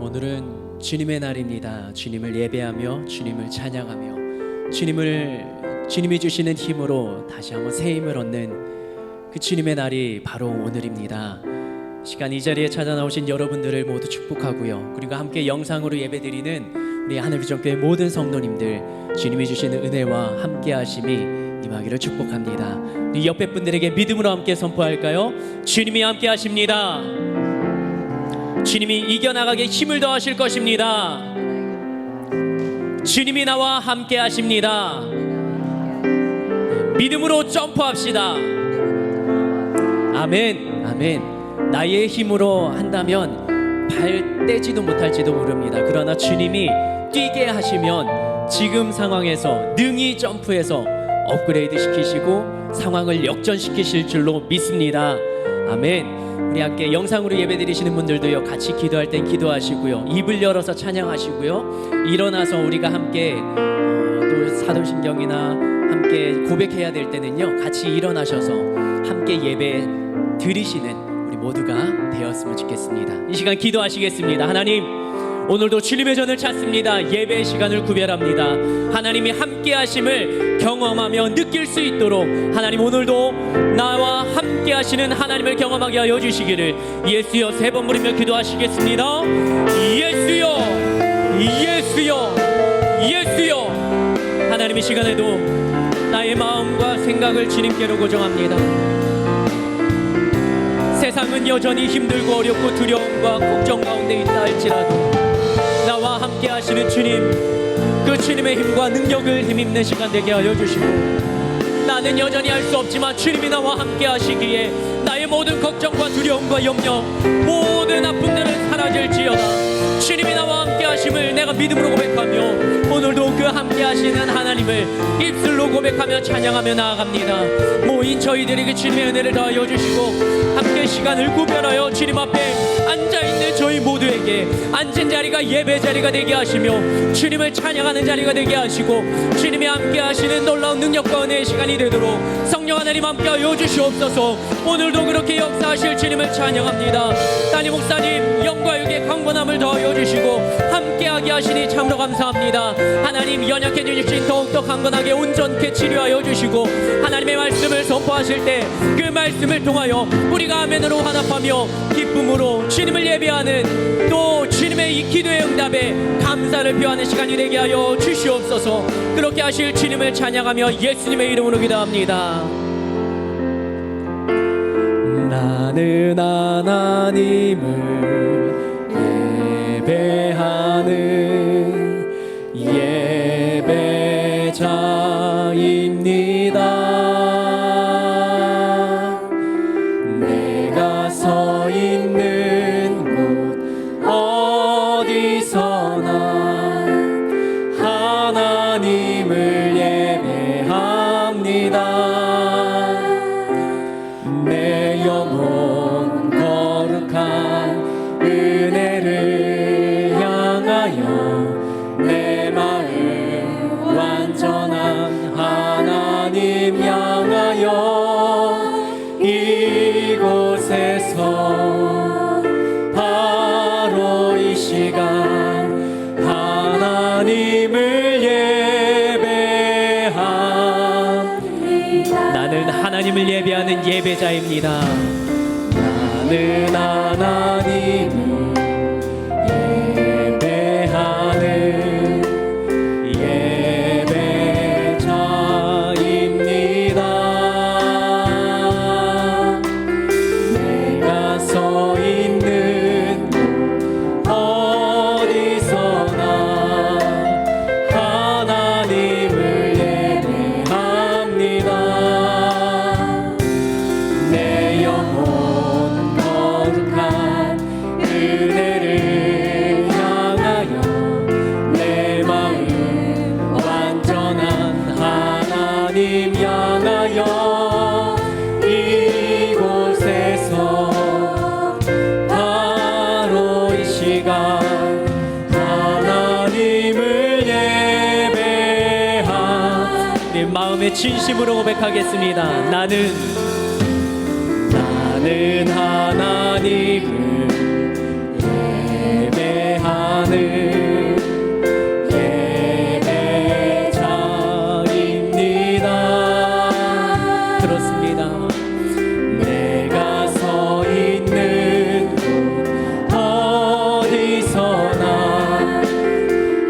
오늘은 주님의 날입니다. 주님을 예배하며 주님을 찬양하며 주님이 주시는 힘으로 다시 한번 새 힘을 얻는 그 주님의 날이 바로 오늘입니다. 시간 이 자리에 찾아 나오신 여러분들을 모두 축복하고요. 그리고 함께 영상으로 예배드리는 우리 하늘비전교회 모든 성도님들, 주님이 주시는 은혜와 함께 하심이 임하기를 축복합니다. 우리 옆에 분들에게 믿음으로 함께 선포할까요? 주님이 함께 하십니다. 주님이 이겨나가게 힘을 더하실 것입니다. 주님이 나와 함께 하십니다. 믿음으로 점프합시다. 아멘, 아멘. 나의 힘으로 한다면 발 떼지도 못할지도 모릅니다. 그러나 주님이 뛰게 하시면 지금 상황에서 능히 점프해서 업그레이드 시키시고 상황을 역전시키실 줄로 믿습니다. 아멘. 우리 함께 영상으로 예배드리시는 분들도요, 같이 기도할 땐 기도하시고요, 입을 열어서 찬양하시고요, 일어나서 우리가 함께 또 사도신경이나 함께 고백해야 될 때는요, 같이 일어나셔서 함께 예배 드리시는 우리 모두가 되었으면 좋겠습니다. 이 시간 기도하시겠습니다. 하나님, 오늘도 주님의 전을 찾습니다. 예배의 시간을 구별합니다. 하나님이 함께 하심을 경험하며 느낄 수 있도록 하나님, 오늘도 나와 함께 하시는 하나님을 경험하게 하여 주시기를 예수여 3번 부르며 기도하시겠습니다. 예수여, 예수여, 예수여. 하나님, 이 시간에도 나의 마음과 생각을 주님께로 고정합니다. 세상은 여전히 힘들고 어렵고 두려움과 걱정 가운데 있다 할지라도 나와 함께 하시는 주님, 그 주님의 힘과 능력을 힘입는 시간 되게 하여 주시고, 나는 여전히 할 수 없지만 주님이 나와 함께 하시기에 나의 모든 걱정과 두려움과 염려, 모든 아픔들은 사라질지어다. 주님이 나와 함께 하심을 내가 믿음으로 고백하며 오늘도 그 함께 하시는 하나님을 입술로 고백하며 찬양하며 나아갑니다. 모인 저희들에게 주님의 은혜를 더하여 주시고 함께 시간을 구별하여 주님 앞에 앉아있는 저희 모두에게 앉은 자리가 예배 자리가 되게 하시며 주님을 찬양하는 자리가 되게 하시고 주님이 함께 하시는 놀라운 능력과 은혜의 시간이 되도록 성령 하나님 함께 하여 주시옵소서. 오늘도 그렇게 역사하실 주님을 찬양합니다. 따님 목사님 영과 육의 강건함을 더하여 주시고 함께하게 하시니 참으로 감사합니다. 하나님, 연약해진 육신 더욱더 강건하게 온전케 치료하여 주시고 하나님의 말씀을 선포하실 때 그 말씀을 통하여 우리가 아멘으로 화답하며 기쁨으로 주님을 예배하는, 또 주님의 이 기도의 응답에 감사를 표하는 시간이 되게 하여 주시옵소서. 그렇게 하실 주님을 찬양하며 예수님의 이름으로 기도합니다. 나는 하나님을 예배하는 예배자입니다. 내가 서 있는 곳 어디서나 하나님을 예배합니다. 향하여 이곳에서 바로 이 시간 하나님을 예배합니다. 나는 하나님을 예배하는 예배자입니다. 나는 하나님을 예배하는 예배자입니다. 내가 서 있는 어디서나 하나님을 예배합니다. 내 영혼 거룩한 은혜를 향하여 내 마음 완전한 하나님 향하여 이곳에서 바로 이 시간 하나님을 예배하 내 마음의 진심으로 고백하겠습니다. 나는 하나님을 예배하는 예배자입니다. 그렇습니다. 내가 서 있는 곳 어디서나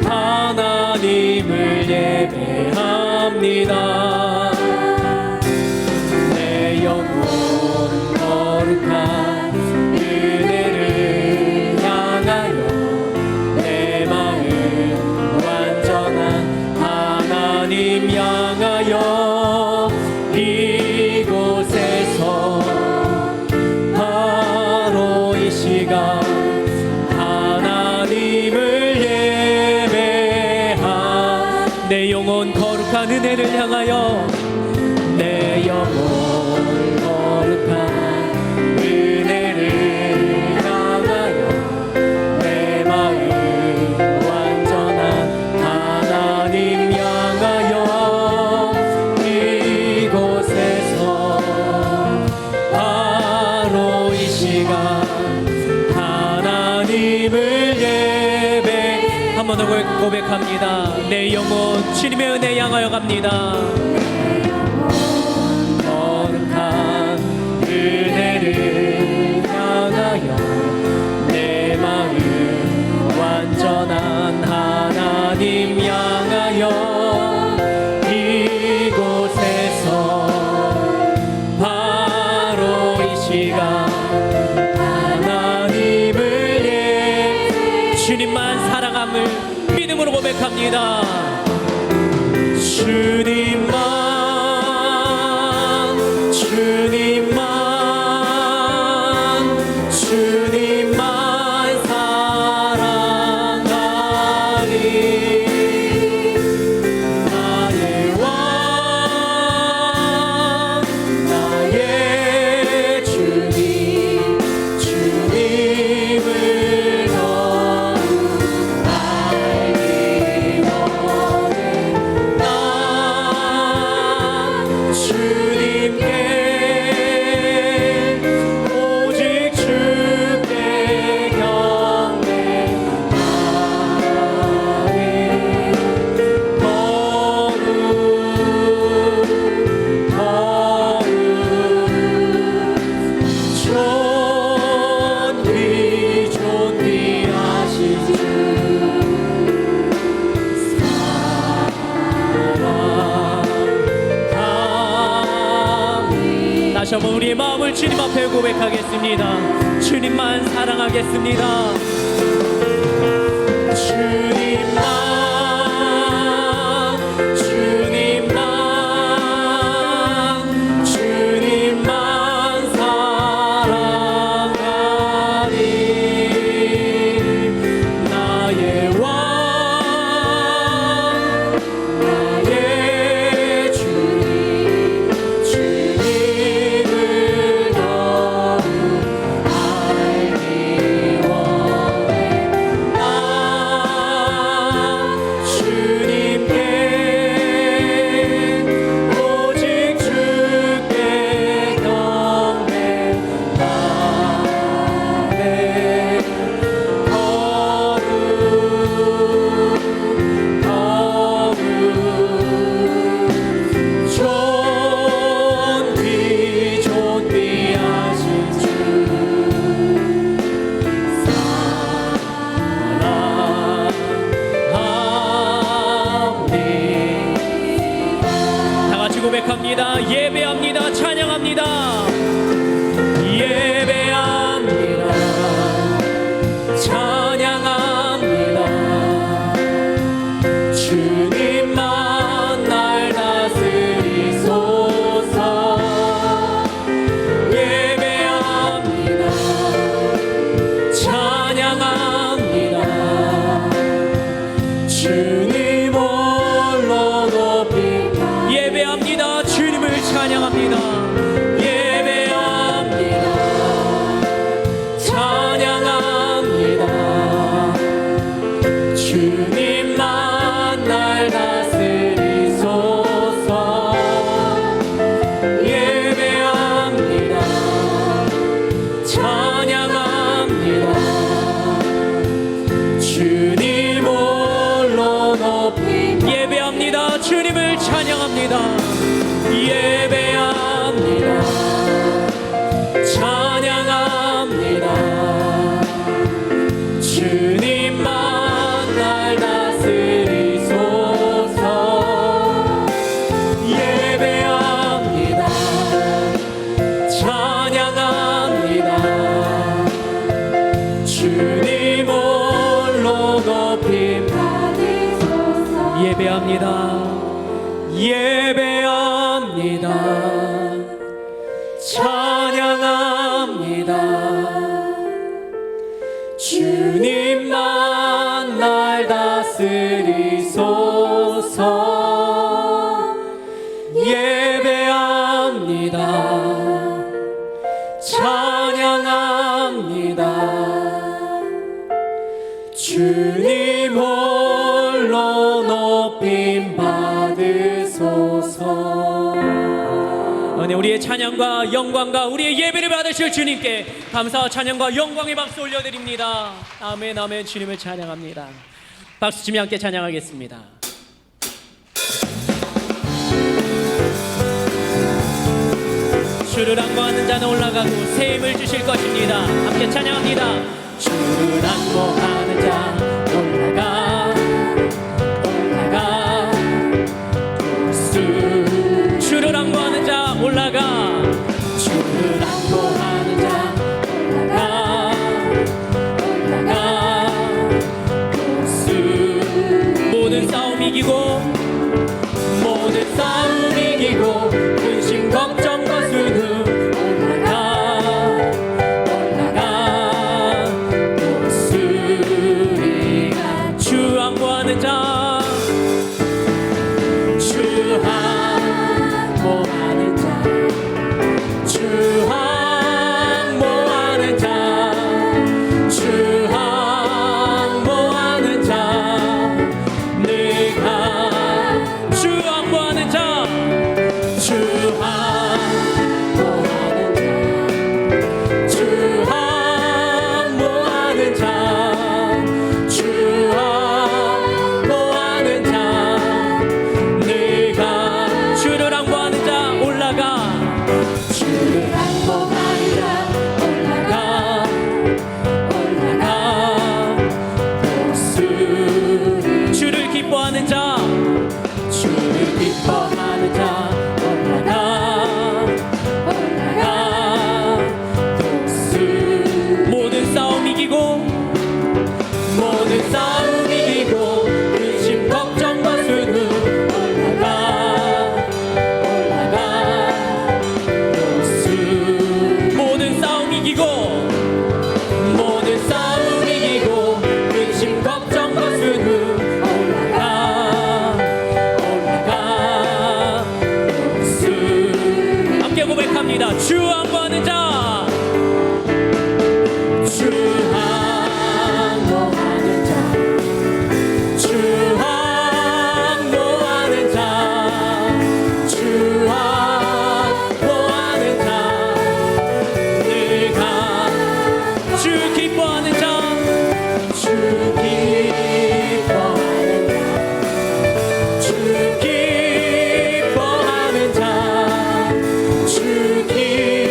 하나님을 예배합니다. 내 영혼 거룩한 은혜를 향하여 내 마음 완전한 하나님 향하여 이곳에서 바로 이 시간 하나님을 예배하 내 영혼 거룩한 은혜를 향하여 내 영혼 거룩한 은혜를 향하여 내 마음 완전한 하나님 향하여 이곳에서 바로 이 시간 하나님을 예배 한 번 더 고백합니다. 내 영혼 주님의 은혜 향하여 갑니다. 거룩한 은혜를 향하여 내 마음 완전한 하나님 향하여 이곳에서 바로 이 시간 하나님을 주님만 사랑함을 믿음으로 고백합니다. 주님만 사랑하리. 나의 왕 나의 주님을 너무 알기 원해. 나 주님께 오직 주께 경배하네. 존귀하신 주 사랑합니다. 다시 한번 우리의 마음을 주님 앞에 고백하겠습니다. 주님만 사랑하겠습니다. 주님만 사랑하리. 나의 왕 나의 주님을 너무 알기 원해. 나 찬양합니다. 예배합니다. 찬양합니다. 주님만 날 다스리소서. 예배합니다. 찬양합니다. 주님 홀로 높이 예배합니다. 주님을 찬양합니다. 예배합니다. 찬양합니다. 주님만 날 다스리소서. 예배합니다. 찬양합니다. 주님 홀로 높임 받으소서. 예배합니다. 예배합니다. 찬양합니다. 주님만 날 다스리소서. 예배합니다. 찬양합니다. 주님 홀로 높임 받으소서. 네, 우리의 찬양과 영광과 우리의 예배를 받으실 주님께 감사와 찬양과 영광의 박수 올려드립니다. 아멘 아멘. 주님을 찬양합니다. 박수 치며 함께 찬양하겠습니다. 주를 안보하는 자는 올라가고 새 힘을 주실 것입니다. 함께 찬양합니다. 주를 안보하는 자 올라가 올라가. 주를 안보하는 자 올라가. 주를 안보하는 자 올라가 올라가. 모든 싸움 이기고 모든 싸움 이기고 근심 걱정과 수는 올라가 올라가. 목소리가 주 안보하는 자 주 안보하는 자 주 안보하는 자 주 안보하는 자 내가 주 안보하는 자 주 안보하는 자 주 안보하는 자 주 안보하는 자 내가 주를 안보하는 자 올라가. 주를 안보하는 자 올라가 올라가. 목소리 주를 기뻐하는 자 주를 기뻐하는 자 올라가 올라가. 모든 싸움 이기고 모든 싸움 이기고 근심 걱정과 수는 올라가 올라가. 모든 싸움 이기고 모든 싸움 이기고 근심 걱정과 수는 올라가 올라가. 함께 고백합니다. 주 안보하는 자 주 안보하는 자 주 안보하는 자 주 안보하는 자 내가 주 기뻐하는 자 주 기뻐하는 자 주 기뻐하는 자 주 기뻐하는 자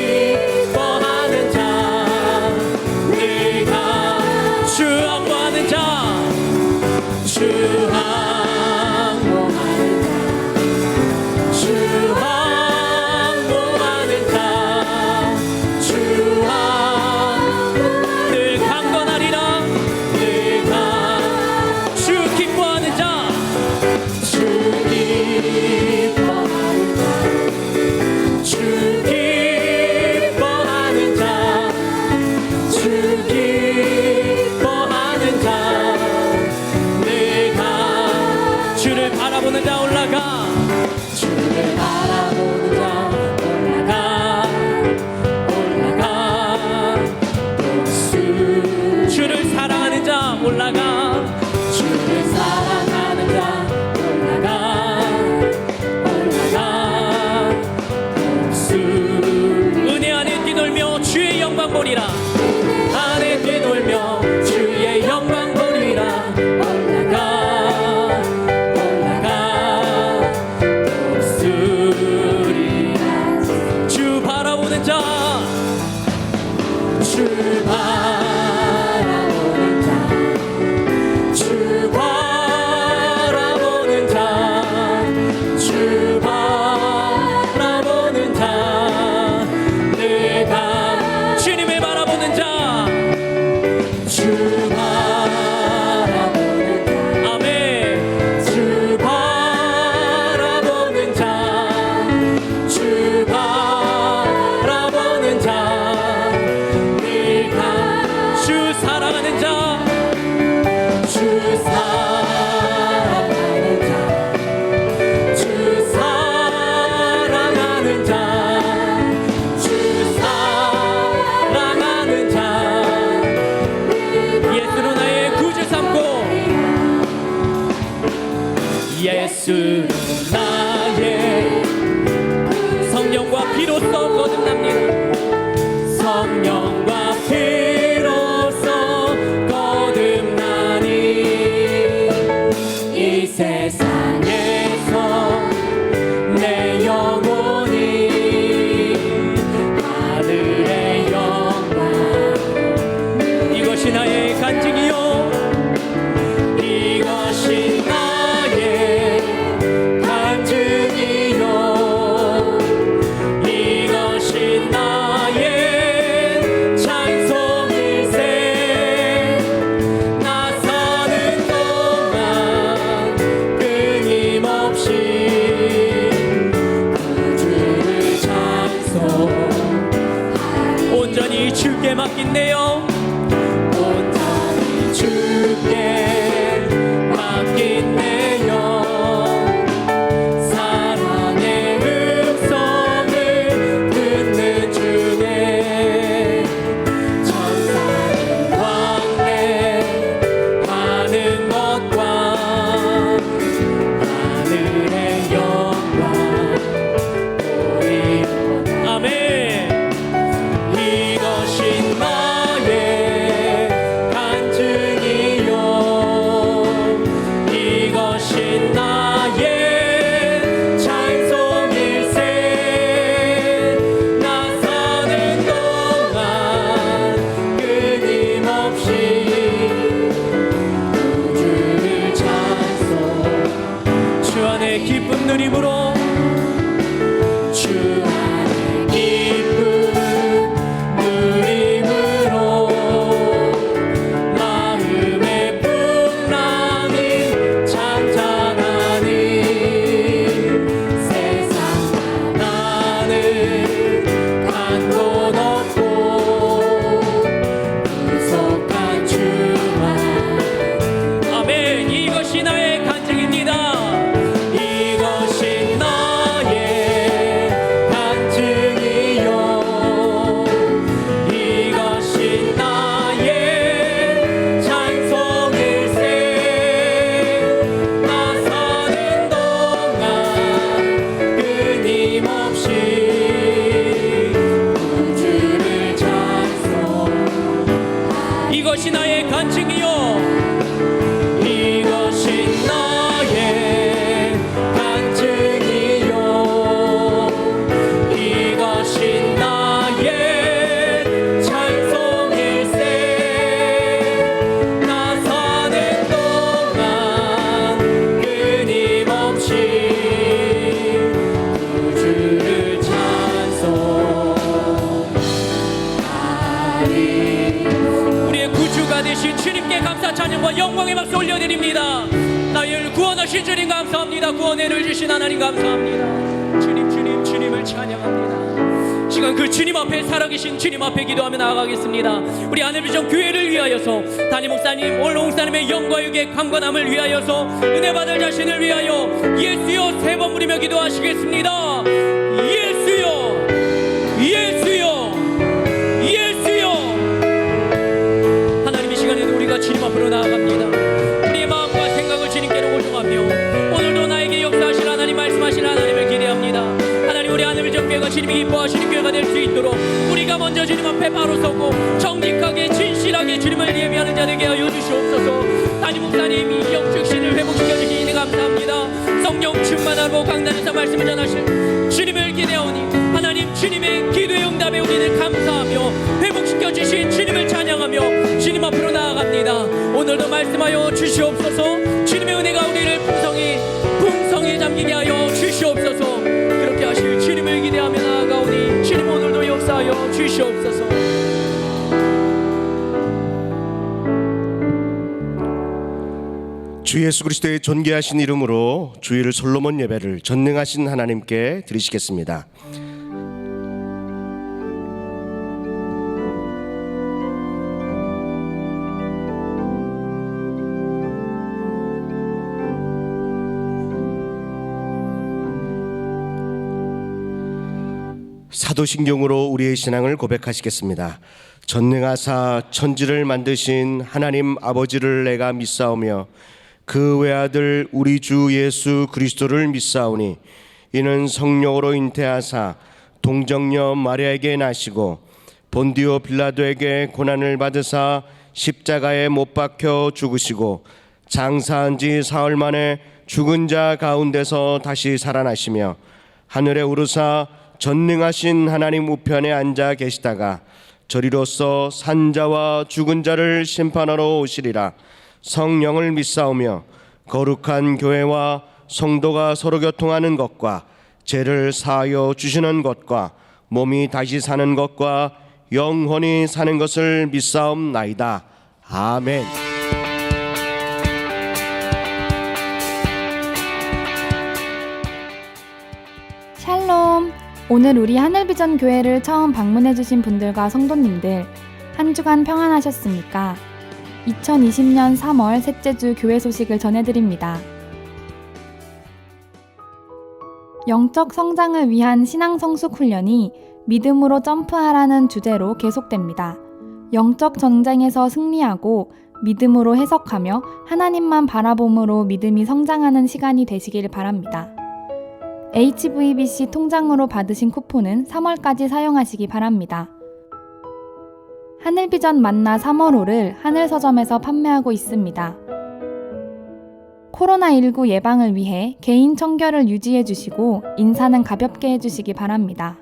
영광 보리라. 안에 뛰놀며 주의 영광 보리라. 올라가 올라가 높으리라. 주 바라보는 자, 주 바라보는 자, 주 바라보는 자, 주 바라보는 자, 내가 주님을 바라보는 자, 주 바라보는 자, 아멘. 주 바라보는 자, 주 바라보는 자, 내가 주 사랑하는 자, 주 사랑하는 자, 주 사랑하는 자, 주 사랑하는 자, 예수로 나의 구주 삼고, 예수로 나의 성령과 피로써 거듭납니다. 성령과 피로써 거듭나니 이 세상에서 내 영혼이 하늘의 영광, 이것이 나의 간증이요, 이것이 나의 간증이요, 이것이 나의 찬송일세. 나 사는 동안 끊임없이 주를 찬송하리. 온전히 주께 맡긴네요. 온전히 주께 맡긴 내 영, 사랑의 음성을 듣는 주네. 천사는 왕래하는 것과 하늘의 영광 보이로다. 아멘. 이것이 나의 간증이요, 이것이 나의 찬송일세. 나 사는 동안 끊임없이 주를 찬송, 주 안에 기쁨 누림으로, 주 안에 기쁨 누림으로 마음의 풍랑이 찬찬하니 세상과 나는 간 곳 없고 구속한 주만. 아멘. 이것이 나의 간증입니다. 이것이 나의 간증이요, 이것이 나의 찬송일세. 나 사는 동안 끊임없이 주를 찬송, 이것이 나의 간증이요, 이것이 나의 간증이요, 이것이 나의 찬송일세. 나 사는 동안 끊임없이 주를 찬송하리. 우리의 구주가 되신 주님께 감사 찬양과 영광의 박수 올려드립니다. 나를 구원하신 주님 감사합니다. 구원해를 주신 하나님 감사합니다. 주님 주님 주님을 찬양합니다. 시간 그 주님 앞에 살아계신 주님 앞에 기도하며 나아가겠습니다. 우리 하늘비전 교회를 위하여서 담임 목사님 오늘 목사님의 영과 육의 강건함을 위하여서 은혜 받을 자신을 위하여 예수여 세 번 부르며 기도하시겠습니다. 예수여 예수여 예수여. 하나님 이 시간에도 우리가 주님 앞으로 나아갑니다. 우리의 마음과 생각을 주님께로 오종하며 오늘도 나에게 역사하실 하나님 말씀하실 하나님을 기대합니다. 하나님 우리 하늘비전 교회가 주님이 기뻐 기뻐하시는 교회가 될 수 있도록 우리가 먼저 주님 앞에 바로 서고 정직하게 진실하게 주님을 예배하는 자 되게 하여 주시옵소서. 담임 목사님 이경 즉신을 회복시켜 주시니 감사합니다. 성령 충만하고 강단에서 말씀을 전하실 주님을 기대하오니 하나님 주님의 기도의 응답에 우리는 감사하며 회복시켜 주신 주님을 찬양하며 주님 앞으로 나아갑니다. 오늘도 말씀하여 주시옵소서. 주님의 은혜가 우리를 풍성히 잠기게 하여 주시옵소서. 그렇게 하실 주님을 기대하며 나아가오니 주님 오늘도 역사하여 주시옵소서. 주 예수 그리스도의 존귀하신 이름으로 주일 솔로몬 예배를 전능하신 하나님께 드리시겠습니다. 사도신경으로 우리의 신앙을 고백하시겠습니다. 전능하사 천지를 만드신 하나님 아버지를 내가 믿사오며 그 외아들 우리 주 예수 그리스도를 믿사오니 이는 성령으로 잉태하사 동정녀 마리아에게 나시고 본디오 빌라도에게 고난을 받으사 십자가에 못 박혀 죽으시고 장사한 지 사흘 만에 죽은 자 가운데서 다시 살아나시며 하늘에 오르사 전능하신 하나님 우편에 앉아 계시다가 저리로서 산자와 죽은 자를 심판하러 오시리라. 성령을 믿사오며 거룩한 교회와 성도가 서로 교통하는 것과 죄를 사하여 주시는 것과 몸이 다시 사는 것과 영원히 사는 것을 믿사옵나이다. 아멘. 샬롬. 오늘 우리 하늘비전 교회를 처음 방문해주신 분들과 성도님들 한 주간 평안하셨습니까? 2020년 3월 셋째 주 교회 소식을 전해드립니다. 영적 성장을 위한 신앙 성숙 훈련이 믿음으로 점프하라는 주제로 계속됩니다. 영적 전쟁에서 승리하고 믿음으로 해석하며 하나님만 바라봄으로 믿음이 성장하는 시간이 되시길 바랍니다. HVBC 통장으로 받으신 쿠폰은 3월까지 사용하시기 바랍니다. 하늘비전 만나 3월호를 하늘서점에서 판매하고 있습니다. 코로나19 예방을 위해 개인 청결을 유지해 주시고 인사는 가볍게 해주시기 바랍니다.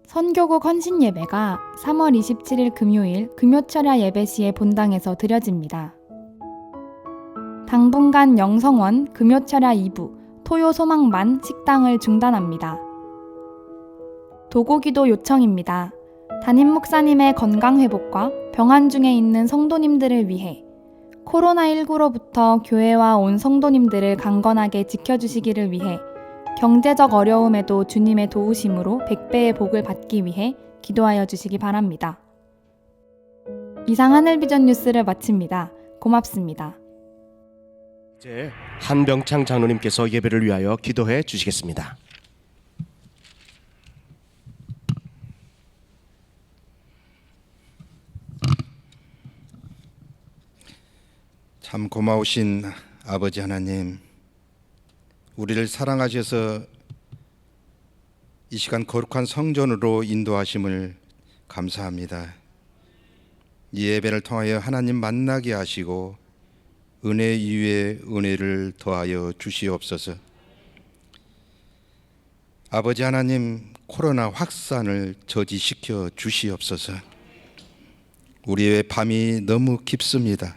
선교국 헌신예배가 3월 27일 금요일 금요철야 예배 시에 본당에서 드려집니다. 당분간 영성원 금요철야 2부 토요 소망반 식당을 중단합니다. 도고기도 요청입니다. 담임 목사님의 건강회복과 병환 중에 있는 성도님들을 위해 코로나19로부터 교회와 온 성도님들을 강건하게 지켜주시기를 위해 경제적 어려움에도 주님의 도우심으로 100배의 복을 받기 위해 기도하여 주시기 바랍니다. 이상 하늘비전 뉴스를 마칩니다. 고맙습니다. 이제 한병창 장로님께서 예배를 위하여 기도해 주시겠습니다. 참 고마우신 아버지 하나님, 우리를 사랑하셔서 이 시간 거룩한 성전으로 인도하심을 감사합니다. 이 예배를 통하여 하나님 만나게 하시고 은혜 위에 은혜를 더하여 주시옵소서. 아버지 하나님, 코로나 확산을 저지시켜 주시옵소서. 우리의 밤이 너무 깊습니다.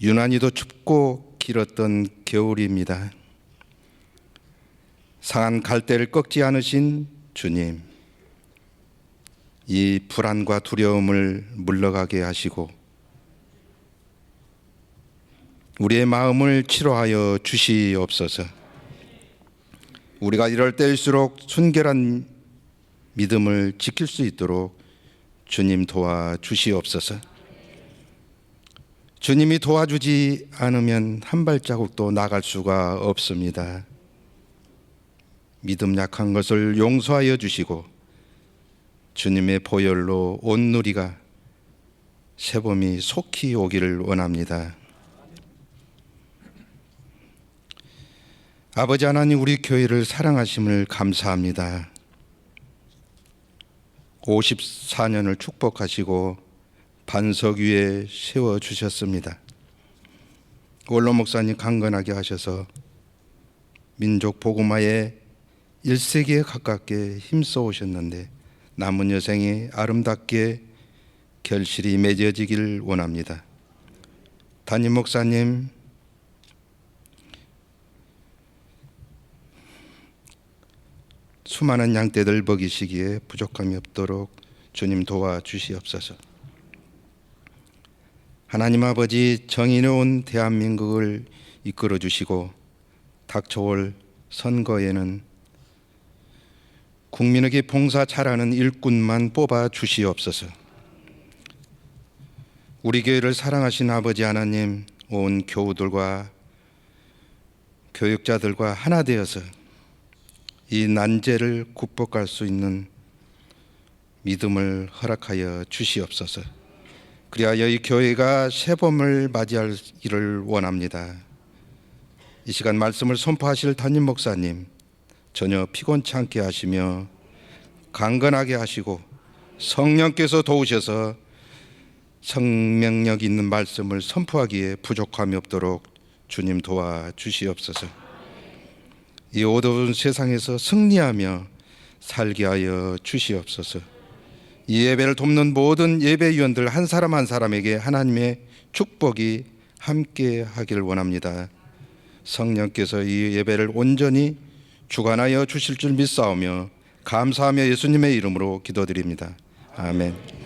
유난히도 춥고 길었던 겨울입니다. 상한 갈대를 꺾지 않으신 주님, 이 불안과 두려움을 물러가게 하시고 우리의 마음을 치료하여 주시옵소서. 우리가 이럴 때일수록 순결한 믿음을 지킬 수 있도록 주님 도와주시옵소서. 주님이 도와주지 않으면 한 발자국도 나갈 수가 없습니다. 믿음 약한 것을 용서하여 주시고 주님의 보혈로 온 누리가 새봄이 속히 오기를 원합니다. 아버지 하나님, 우리 교회를 사랑하심을 감사합니다. 54년을 축복하시고 반석 위에 세워주셨습니다. 원로 목사님 강건하게 하셔서 민족 복음화에 1세기에 가깝게 힘써 오셨는데 남은 여생이 아름답게 결실이 맺어지길 원합니다. 담임 목사님, 수많은 양떼들 먹이시기에 부족함이 없도록 주님 도와주시옵소서. 하나님 아버지, 정의로운 대한민국을 이끌어 주시고 닥쳐올 선거에는 국민에게 봉사 잘하는 일꾼만 뽑아 주시옵소서. 우리 교회를 사랑하신 아버지 하나님, 온 교우들과 교육자들과 하나 되어서 이 난제를 극복할 수 있는 믿음을 허락하여 주시옵소서. 그리하여 이 교회가 새봄을 맞이하기를 원합니다. 이 시간 말씀을 선포하실 담임 목사님, 전혀 피곤치 않게 하시며 강건하게 하시고 성령께서 도우셔서 생명력 있는 말씀을 선포하기에 부족함이 없도록 주님 도와주시옵소서. 이 어두운 세상에서 승리하며 살게 하여 주시옵소서. 이 예배를 돕는 모든 예배위원들 한 사람 한 사람에게 하나님의 축복이 함께 하기를 원합니다. 성령께서 이 예배를 온전히 주관하여 주실 줄 믿사오며 감사하며 예수님의 이름으로 기도드립니다. 아멘.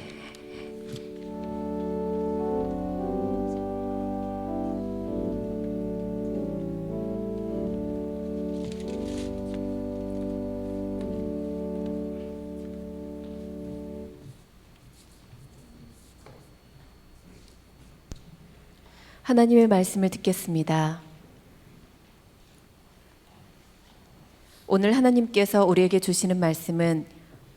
하나님의 말씀을 듣겠습니다. 오늘 하나님께서 우리에게 주시는 말씀은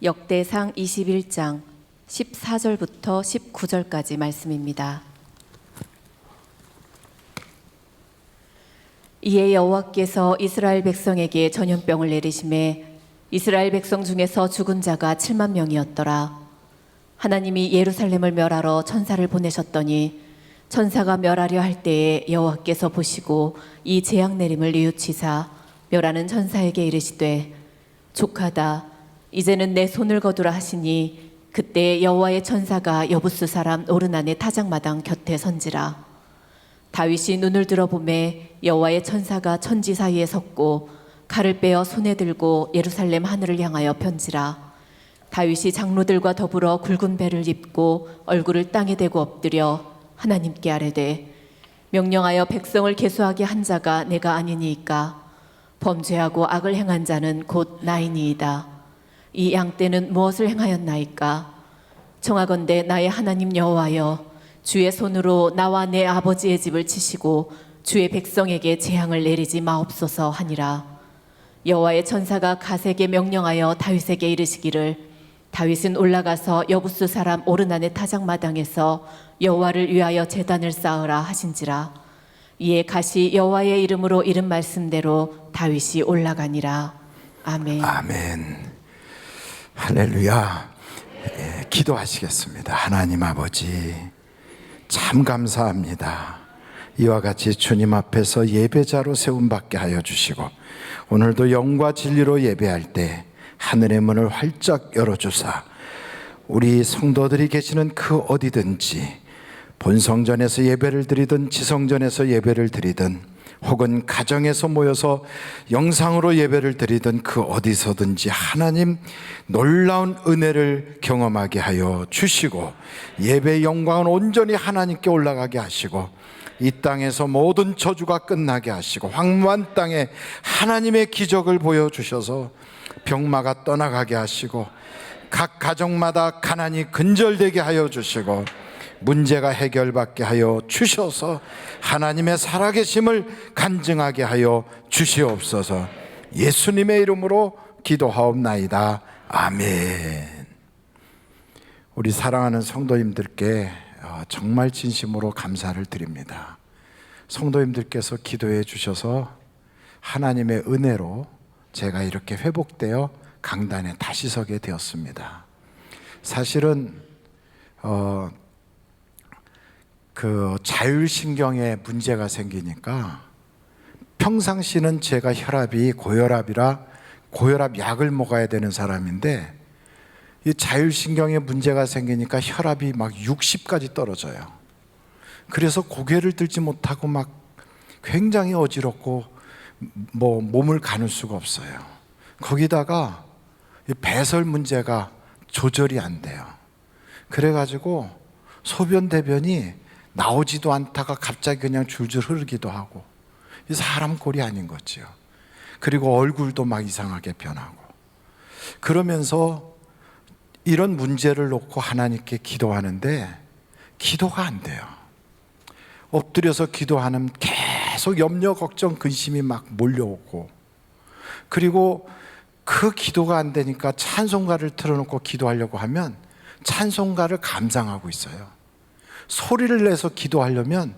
역대상 21장 14절부터 19절까지 말씀입니다. 이에 여호와께서 이스라엘 백성에게 전염병을 내리심에 이스라엘 백성 중에서 죽은 자가 7만 명이었더라. 하나님이 예루살렘을 멸하러 천사를 보내셨더니 천사가 멸하려 할 때에 여호와께서 보시고 이 재앙 내림을 뉘우치사 멸하는 천사에게 이르시되 족하다, 이제는 내 손을 거두라 하시니 그때 여호와의 천사가 여부스 사람 오르난의 타작마당 곁에 선지라. 다윗이 눈을 들어보매 여호와의 천사가 천지 사이에 섰고 칼을 빼어 손에 들고 예루살렘 하늘을 향하여 편지라. 다윗이 장로들과 더불어 굵은 배를 입고 얼굴을 땅에 대고 엎드려 하나님께 아뢰되 명령하여 백성을 계수하게 한 자가 내가 아니니이까. 범죄하고 악을 행한 자는 곧 나이니이다. 이 양떼는 무엇을 행하였나이까? 청하건대 나의 하나님 여호와여, 주의 손으로 나와 내 아버지의 집을 치시고 주의 백성에게 재앙을 내리지 마옵소서 하니라. 여호와의 천사가 갓에게 명령하여 다윗에게 이르시기를 다윗은 올라가서 여부스 사람 오르난의 타작마당에서 여호와를 위하여 제단을 쌓으라 하신지라. 이에 갓이 여호와의 이름으로 이른 말씀대로 다윗이 올라가니라. 아멘. 아멘. 할렐루야. 기도하시겠습니다. 하나님 아버지, 참 감사합니다. 이와 같이 주님 앞에서 예배자로 세움받게 하여 주시고 오늘도 영과 진리로 예배할 때 하늘의 문을 활짝 열어주사 우리 성도들이 계시는 그 어디든지 본성전에서 예배를 드리든 지성전에서 예배를 드리든 혹은 가정에서 모여서 영상으로 예배를 드리든 그 어디서든지 하나님 놀라운 은혜를 경험하게 하여 주시고 예배의 영광은 온전히 하나님께 올라가게 하시고 이 땅에서 모든 저주가 끝나게 하시고 황무한 땅에 하나님의 기적을 보여주셔서 병마가 떠나가게 하시고 각 가정마다 가난이 근절되게 하여 주시고 문제가 해결받게 하여 주셔서 하나님의 살아계심을 간증하게 하여 주시옵소서. 예수님의 이름으로 기도하옵나이다. 아멘. 우리 사랑하는 성도님들께 정말 진심으로 감사를 드립니다. 성도님들께서 기도해 주셔서 하나님의 은혜로 제가 이렇게 회복되어 강단에 다시 서게 되었습니다. 사실은 그 자율신경에 문제가 생기니까 평상시는 제가 혈압이 고혈압이라 고혈압 약을 먹어야 되는 사람인데 이 자율신경에 문제가 생기니까 혈압이 막 60까지 떨어져요. 그래서 고개를 들지 못하고 막 굉장히 어지럽고 뭐 몸을 가눌 수가 없어요. 거기다가 이 배설 문제가 조절이 안 돼요. 그래가지고 소변 대변이 나오지도 않다가 갑자기 그냥 줄줄 흐르기도 하고 이 사람 꼴이 아닌 거죠. 그리고 얼굴도 막 이상하게 변하고 그러면서 이런 문제를 놓고 하나님께 기도하는데 기도가 안 돼요. 엎드려서 기도하는 계속 염려, 걱정, 근심이 막 몰려오고 그리고 그 기도가 안 되니까 찬송가를 틀어놓고 기도하려고 하면 찬송가를 감상하고 있어요. 소리를 내서 기도하려면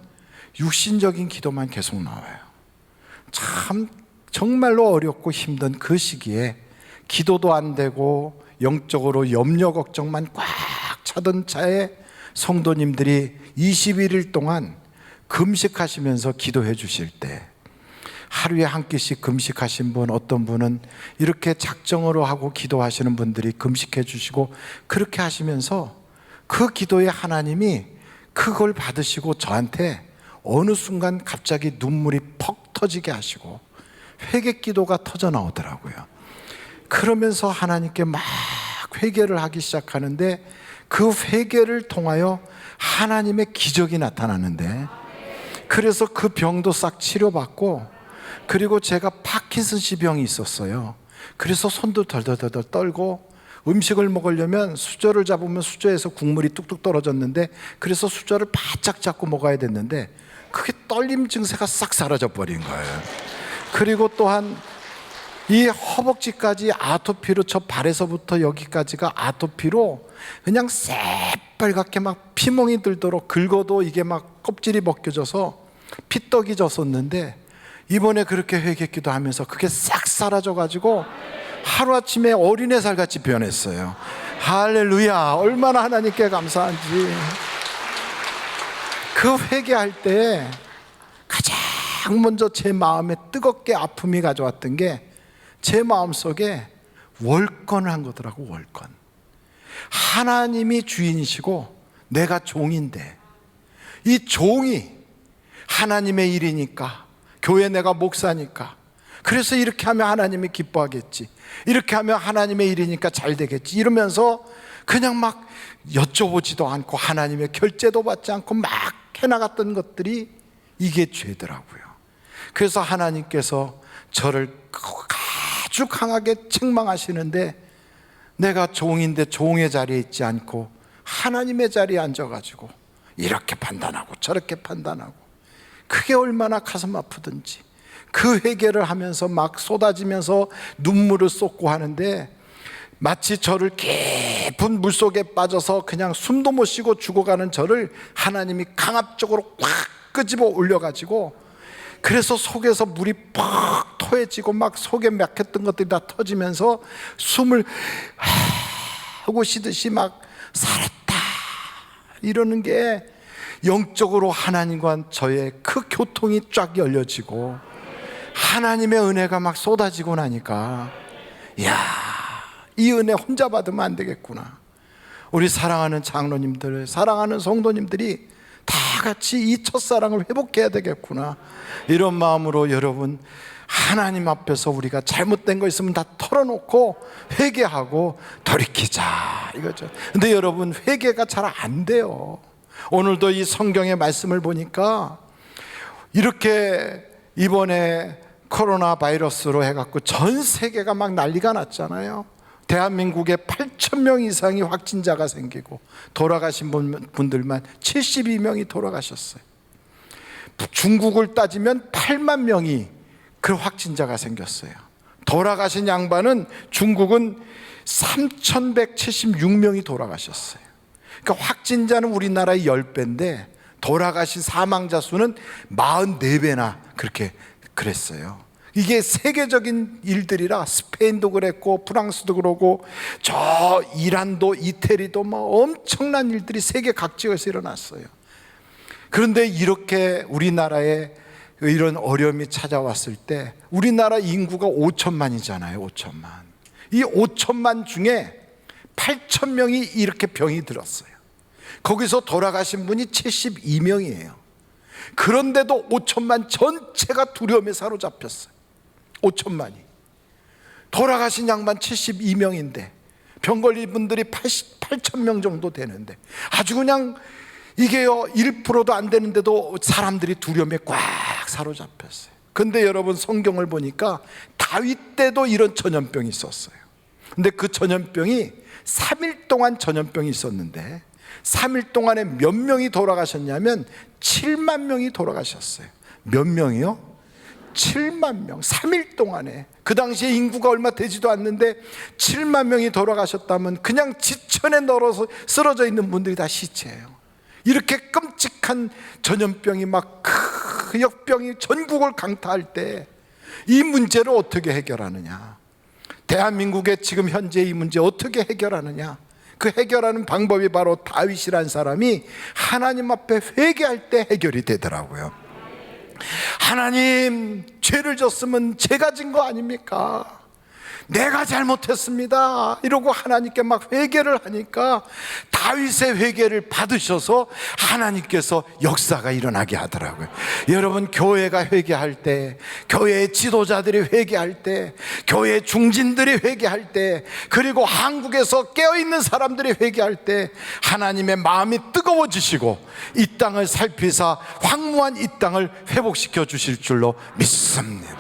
육신적인 기도만 계속 나와요. 참 정말로 어렵고 힘든 그 시기에 기도도 안 되고 영적으로 염려 걱정만 꽉 차던 차에 성도님들이 21일 동안 금식하시면서 기도해 주실 때 하루에 한 끼씩 금식하신 분, 어떤 분은 이렇게 작정으로 하고 기도하시는 분들이 금식해 주시고 그렇게 하시면서 그 기도에 하나님이 그걸 받으시고 저한테 어느 순간 갑자기 눈물이 퍽 터지게 하시고 회개 기도가 터져 나오더라고요. 그러면서 하나님께 막 회개를 하기 시작하는데 그 회개를 통하여 하나님의 기적이 나타나는데 그래서 그 병도 싹 치료받고 그리고 제가 파킨슨씨 병이 있었어요. 그래서 손도 덜덜덜 떨고 음식을 먹으려면 수저를 잡으면 수저에서 국물이 뚝뚝 떨어졌는데 그래서 수저를 바짝 잡고 먹어야 됐는데 그게 떨림 증세가 싹 사라져 버린 거예요. 그리고 또한 이 허벅지까지 아토피로 저 발에서부터 여기까지가 아토피로 그냥 새빨갛게 막 피멍이 들도록 긁어도 이게 막 껍질이 벗겨져서 피떡이 졌었는데 이번에 그렇게 회개기도 하면서 그게 싹 사라져가지고 하루아침에 어린애살 같이 변했어요. 할렐루야. 얼마나 하나님께 감사한지. 그 회개할 때 가장 먼저 제 마음에 뜨겁게 아픔이 가져왔던 게 제 마음속에 월권을 한 거더라고. 월권. 하나님이 주인이시고 내가 종인데 이 종이 하나님의 일이니까 교회 내가 목사니까 그래서 이렇게 하면 하나님이 기뻐하겠지, 이렇게 하면 하나님의 일이니까 잘 되겠지 이러면서 그냥 막 여쭤보지도 않고 하나님의 결제도 받지 않고 막 해나갔던 것들이 이게 죄더라고요. 그래서 하나님께서 저를 아주 강하게 책망하시는데 내가 종인데 종의 자리에 있지 않고 하나님의 자리에 앉아가지고 이렇게 판단하고 저렇게 판단하고 그게 얼마나 가슴 아프든지 그 회개를 하면서 막 쏟아지면서 눈물을 쏟고 하는데 마치 저를 깊은 물속에 빠져서 그냥 숨도 못 쉬고 죽어가는 저를 하나님이 강압적으로 꽉 끄집어 올려가지고 그래서 속에서 물이 퍽 토해지고 막 속에 막혔던 것들이 다 터지면서 숨을 하고 쉬듯이 막 살았다 이러는 게 영적으로 하나님과 저의 그 교통이 쫙 열려지고 하나님의 은혜가 막 쏟아지고 나니까 이야, 이 은혜 혼자 받으면 안 되겠구나. 우리 사랑하는 장로님들, 사랑하는 성도님들이 다 같이 이 첫사랑을 회복해야 되겠구나. 이런 마음으로 여러분 하나님 앞에서 우리가 잘못된 거 있으면 다 털어놓고 회개하고 돌이키자 이거죠. 근데 여러분 회개가 잘 안 돼요. 오늘도 이 성경의 말씀을 보니까 이렇게 이번에 코로나 바이러스로 해갖고 전 세계가 막 난리가 났잖아요. 대한민국에 8,000명 이상이 확진자가 생기고 돌아가신 분들만 72명이 돌아가셨어요. 중국을 따지면 8만 명이 그 확진자가 생겼어요. 돌아가신 양반은 중국은 3,176명이 돌아가셨어요. 그러니까 확진자는 우리나라의 10배인데 돌아가신 사망자 수는 44배나 그렇게 그랬어요. 이게 세계적인 일들이라 스페인도 그랬고 프랑스도 그러고 저 이란도 이태리도 뭐 엄청난 일들이 세계 각지에서 일어났어요. 그런데 이렇게 우리나라에 이런 어려움이 찾아왔을 때 우리나라 인구가 5천만이잖아요. 5천만. 이 5천만 중에 8천 명이 이렇게 병이 들었어요. 거기서 돌아가신 분이 72명이에요. 그런데도 5천만 전체가 두려움에 사로잡혔어요. 5천만이. 돌아가신 양반 72명인데 병 걸린 분들이 8천 명 정도 되는데 아주 그냥 이게요 1%도 안 되는데도 사람들이 두려움에 꽉 사로잡혔어요. 근데 여러분 성경을 보니까 다윗 때도 이런 전염병이 있었어요. 근데 그 전염병이 3일 동안 전염병이 있었는데 3일 동안에 몇 명이 돌아가셨냐면 7만 명이 돌아가셨어요. 몇 명이요? 7만 명. 3일 동안에. 그 당시에 인구가 얼마 되지도 않는데 7만 명이 돌아가셨다면 그냥 지천에 널어서 쓰러져 있는 분들이 다 시체예요. 이렇게 끔찍한 전염병이 막 그 역병이 전국을 강타할 때 이 문제를 어떻게 해결하느냐? 대한민국의 지금 현재 이 문제 어떻게 해결하느냐? 그 해결하는 방법이 바로 다윗이라는 사람이 하나님 앞에 회개할 때 해결이 되더라고요. 하나님, 죄를 졌으면 제가 진 거 아닙니까? 내가 잘못했습니다 이러고 하나님께 막 회개를 하니까 다윗의 회개를 받으셔서 하나님께서 역사가 일어나게 하더라고요. 여러분, 교회가 회개할 때, 교회의 지도자들이 회개할 때, 교회의 중진들이 회개할 때, 그리고 한국에서 깨어있는 사람들이 회개할 때 하나님의 마음이 뜨거워지시고 이 땅을 살피사 황무한 이 땅을 회복시켜 주실 줄로 믿습니다.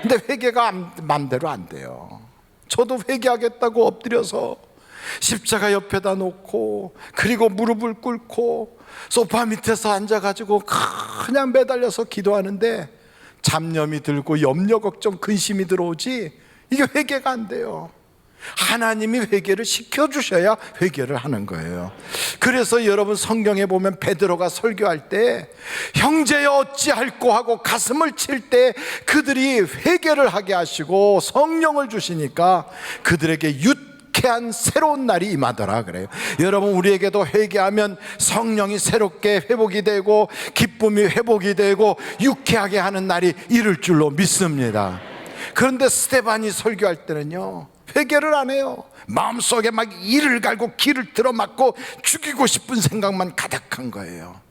근데 회개가 마음대로 안 돼요. 저도 회개하겠다고 엎드려서 십자가 옆에다 놓고 그리고 무릎을 꿇고 소파 밑에서 앉아가지고 그냥 매달려서 기도하는데 잡념이 들고 염려 걱정 근심이 들어오지 이게 회개가 안 돼요. 하나님이 회개를 시켜주셔야 회개를 하는 거예요. 그래서 여러분 성경에 보면 베드로가 설교할 때 형제여 어찌할꼬 하고 가슴을 칠 때 그들이 회개를 하게 하시고 성령을 주시니까 그들에게 유쾌한 새로운 날이 임하더라 그래요. 여러분, 우리에게도 회개하면 성령이 새롭게 회복이 되고 기쁨이 회복이 되고 유쾌하게 하는 날이 이를 줄로 믿습니다. 그런데 스데반이 설교할 때는요 회개를 안 해요. 마음속에 막 이를 갈고 기를 들어맞고 죽이고 싶은 생각만 가득한 거예요.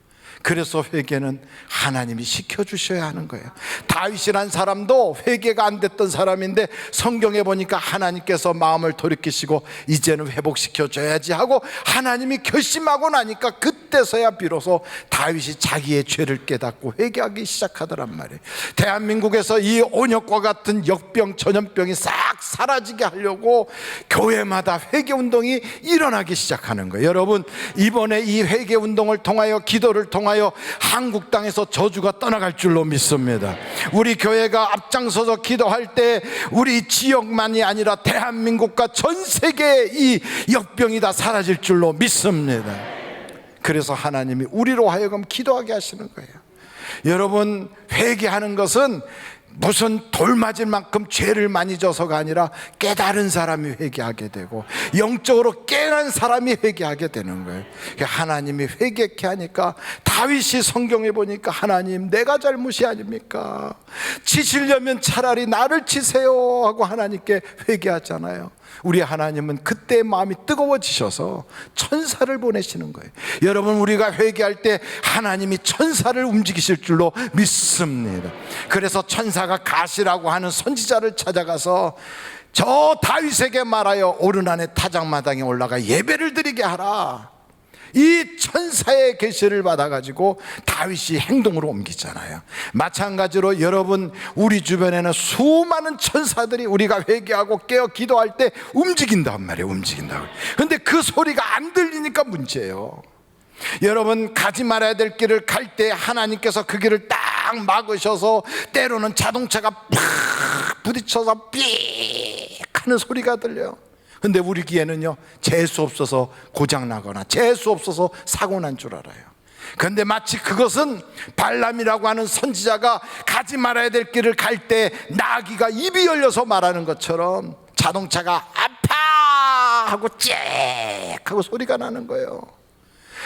그래서 회개는 하나님이 시켜주셔야 하는 거예요. 다윗이란 사람도 회개가 안 됐던 사람인데 성경에 보니까 하나님께서 마음을 돌이키시고 이제는 회복시켜줘야지 하고 하나님이 결심하고 나니까 그때서야 비로소 다윗이 자기의 죄를 깨닫고 회개하기 시작하더란 말이에요. 대한민국에서 이 온역과 같은 역병 전염병이 싹 사라지게 하려고 교회마다 회개운동이 일어나기 시작하는 거예요. 여러분, 이번에 이 회개운동을 통하여 기도를 통하여 한국 땅에서 저주가 떠나갈 줄로 믿습니다. 우리 교회가 앞장서서 기도할 때 우리 지역만이 아니라 대한민국과 전 세계의 이 역병이 다 사라질 줄로 믿습니다. 그래서 하나님이 우리로 하여금 기도하게 하시는 거예요. 여러분, 회개하는 것은 무슨 돌 맞을 만큼 죄를 많이 져서가 아니라 깨달은 사람이 회개하게 되고 영적으로 깨어난 사람이 회개하게 되는 거예요. 하나님이 회개케 하니까 다윗이 성경에 보니까 하나님, 내가 잘못이 아닙니까? 치시려면 차라리 나를 치세요 하고 하나님께 회개하잖아요. 우리 하나님은 그때 마음이 뜨거워지셔서 천사를 보내시는 거예요. 여러분, 우리가 회개할 때 하나님이 천사를 움직이실 줄로 믿습니다. 그래서 천사가 가시라고 하는 선지자를 찾아가서 저 다윗에게 말하여 오르난의 타작마당에 올라가 예배를 드리게 하라. 이 천사의 계시를 받아가지고 다윗이 행동으로 옮기잖아요. 마찬가지로 여러분, 우리 주변에는 수많은 천사들이 우리가 회개하고 깨어 기도할 때 움직인단 말이에요. 움직인다고. 근데 그 소리가 안 들리니까 문제예요. 여러분, 가지 말아야 될 길을 갈 때 하나님께서 그 길을 딱 막으셔서 때로는 자동차가 팍 부딪혀서 삑 하는 소리가 들려요. 근데 우리 귀에는요 재수 없어서 고장나거나 재수 없어서 사고 난 줄 알아요. 그런데 마치 그것은 발람이라고 하는 선지자가 가지 말아야 될 길을 갈 때 나귀가 입이 열려서 말하는 것처럼 자동차가 아파 하고 쨍 하고 소리가 나는 거예요.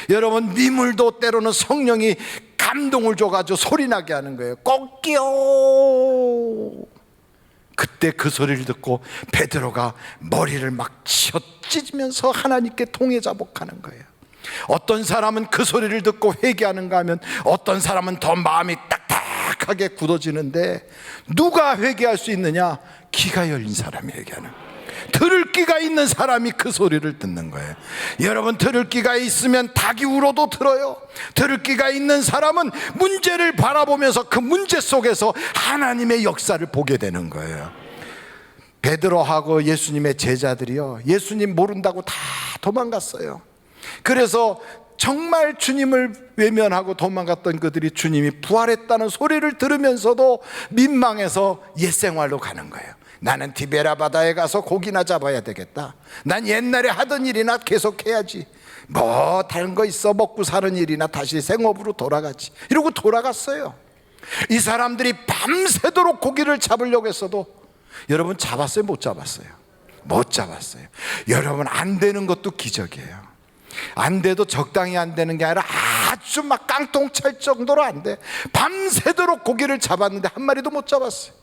여러분, 미물도 때로는 성령이 감동을 줘가지고 소리나게 하는 거예요. 꼭기요. 그때 그 소리를 듣고 베드로가 머리를 막 찢으면서 하나님께 통회자복하는 거예요. 어떤 사람은 그 소리를 듣고 회개하는가 하면 어떤 사람은 더 마음이 딱딱하게 굳어지는데, 누가 회개할 수 있느냐? 귀가 열린 사람이 회개하는 거예요. 들을 귀가 있는 사람이 그 소리를 듣는 거예요. 여러분, 들을 귀가 있으면 닭이 울어도 들어요. 들을 귀가 있는 사람은 문제를 바라보면서 그 문제 속에서 하나님의 역사를 보게 되는 거예요. 베드로하고 예수님의 제자들이요, 예수님 모른다고 다 도망갔어요. 그래서 정말 주님을 외면하고 도망갔던 그들이 주님이 부활했다는 소리를 들으면서도 민망해서 옛생활로 가는 거예요. 나는 디베라 바다에 가서 고기나 잡아야 되겠다. 난 옛날에 하던 일이나 계속해야지. 뭐 다른 거 있어, 먹고 사는 일이나 다시 생업으로 돌아가지. 이러고 돌아갔어요. 이 사람들이 밤새도록 고기를 잡으려고 했어도 여러분, 잡았어요? 못 잡았어요? 못 잡았어요. 여러분, 안 되는 것도 기적이에요. 안 돼도 적당히 안 되는 게 아니라 아주 막 깡통 찰 정도로 안 돼. 밤새도록 고기를 잡았는데 한 마리도 못 잡았어요.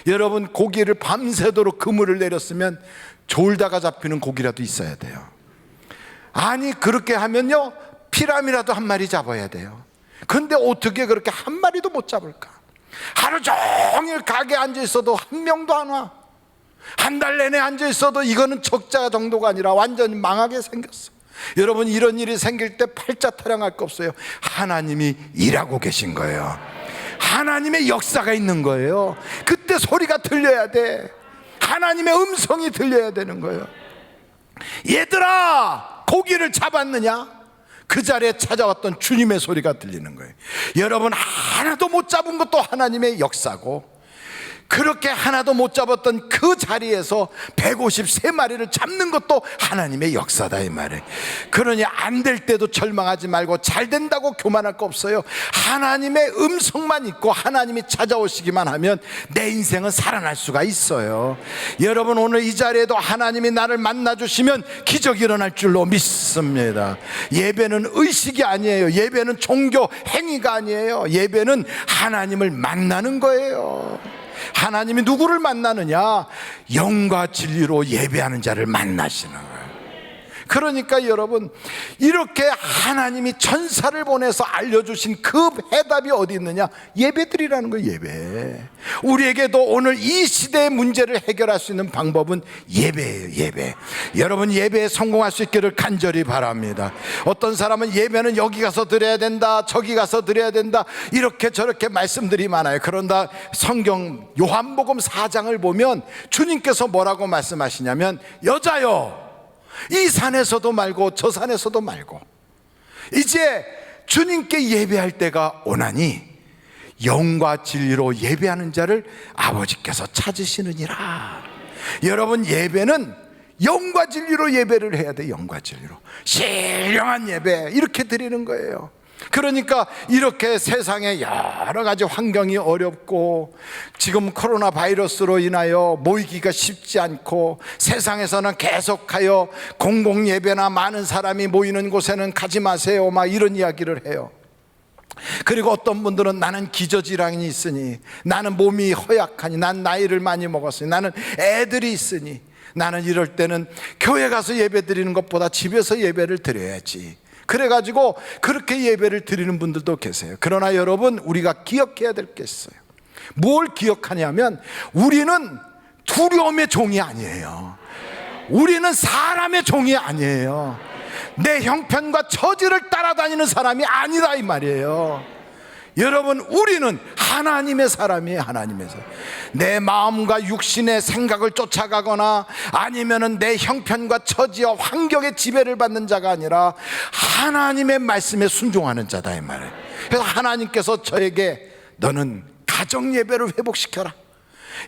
여러분, 고기를 밤새도록 그물을 내렸으면 졸다가 잡히는 고기라도 있어야 돼요. 아니, 그렇게 하면요, 피라미라도 한 마리 잡아야 돼요. 근데 어떻게 그렇게 한 마리도 못 잡을까? 하루 종일 가게에 앉아 있어도 한 명도 안 와. 한 달 내내 앉아 있어도 이거는 적자 정도가 아니라 완전히 망하게 생겼어. 여러분, 이런 일이 생길 때 팔자 타령할 거 없어요. 하나님이 일하고 계신 거예요. 하나님의 역사가 있는 거예요. 그때 소리가 들려야 돼. 하나님의 음성이 들려야 되는 거예요. 얘들아, 고기를 잡았느냐? 그 자리에 찾아왔던 주님의 소리가 들리는 거예요. 여러분, 하나도 못 잡은 것도 하나님의 역사고, 그렇게 하나도 못 잡았던 그 자리에서 153마리를 잡는 것도 하나님의 역사다, 이 말이에요. 그러니 안 될 때도 절망하지 말고 잘 된다고 교만할 거 없어요. 하나님의 음성만 있고 하나님이 찾아오시기만 하면 내 인생은 살아날 수가 있어요. 여러분, 오늘 이 자리에도 하나님이 나를 만나주시면 기적이 일어날 줄로 믿습니다. 예배는 의식이 아니에요. 예배는 종교 행위가 아니에요. 예배는 하나님을 만나는 거예요. 하나님이 누구를 만나느냐? 영과 진리로 예배하는 자를 만나시는 거예요. 그러니까 여러분, 이렇게 하나님이 천사를 보내서 알려주신 그 해답이 어디 있느냐? 예배드리라는 거예요. 예배. 우리에게도 오늘 이 시대의 문제를 해결할 수 있는 방법은 예배예요. 예배. 여러분, 예배에 성공할 수 있기를 간절히 바랍니다. 어떤 사람은 예배는 여기 가서 드려야 된다, 저기 가서 드려야 된다, 이렇게 저렇게 말씀들이 많아요. 그런다 성경 요한복음 4장을 보면 주님께서 뭐라고 말씀하시냐면, 여자여, 이 산에서도 말고 저 산에서도 말고 이제 주님께 예배할 때가 오나니 영과 진리로 예배하는 자를 아버지께서 찾으시느니라. 여러분, 예배는 영과 진리로 예배를 해야 돼. 영과 진리로 신령한 예배, 이렇게 드리는 거예요. 그러니까 이렇게 세상에 여러 가지 환경이 어렵고 지금 코로나 바이러스로 인하여 모이기가 쉽지 않고 세상에서는 계속하여 공공 예배나 많은 사람이 모이는 곳에는 가지 마세요, 막 이런 이야기를 해요. 그리고 어떤 분들은 나는 기저질환이 있으니, 나는 몸이 허약하니, 난 나이를 많이 먹었으니, 나는 애들이 있으니, 나는 이럴 때는 교회 가서 예배 드리는 것보다 집에서 예배를 드려야지. 그래가지고 그렇게 예배를 드리는 분들도 계세요. 그러나 여러분, 우리가 기억해야 될 게 있어요. 뭘 기억하냐면, 우리는 두려움의 종이 아니에요. 우리는 사람의 종이 아니에요. 내 형편과 처지를 따라다니는 사람이 아니라 이 말이에요. 여러분, 우리는 하나님의 사람이에요. 하나님의 사람. 내 마음과 육신의 생각을 쫓아가거나 아니면은 내 형편과 처지와 환경의 지배를 받는 자가 아니라 하나님의 말씀에 순종하는 자다, 이 말이에요. 그래서 하나님께서 저에게 너는 가정 예배를 회복시켜라.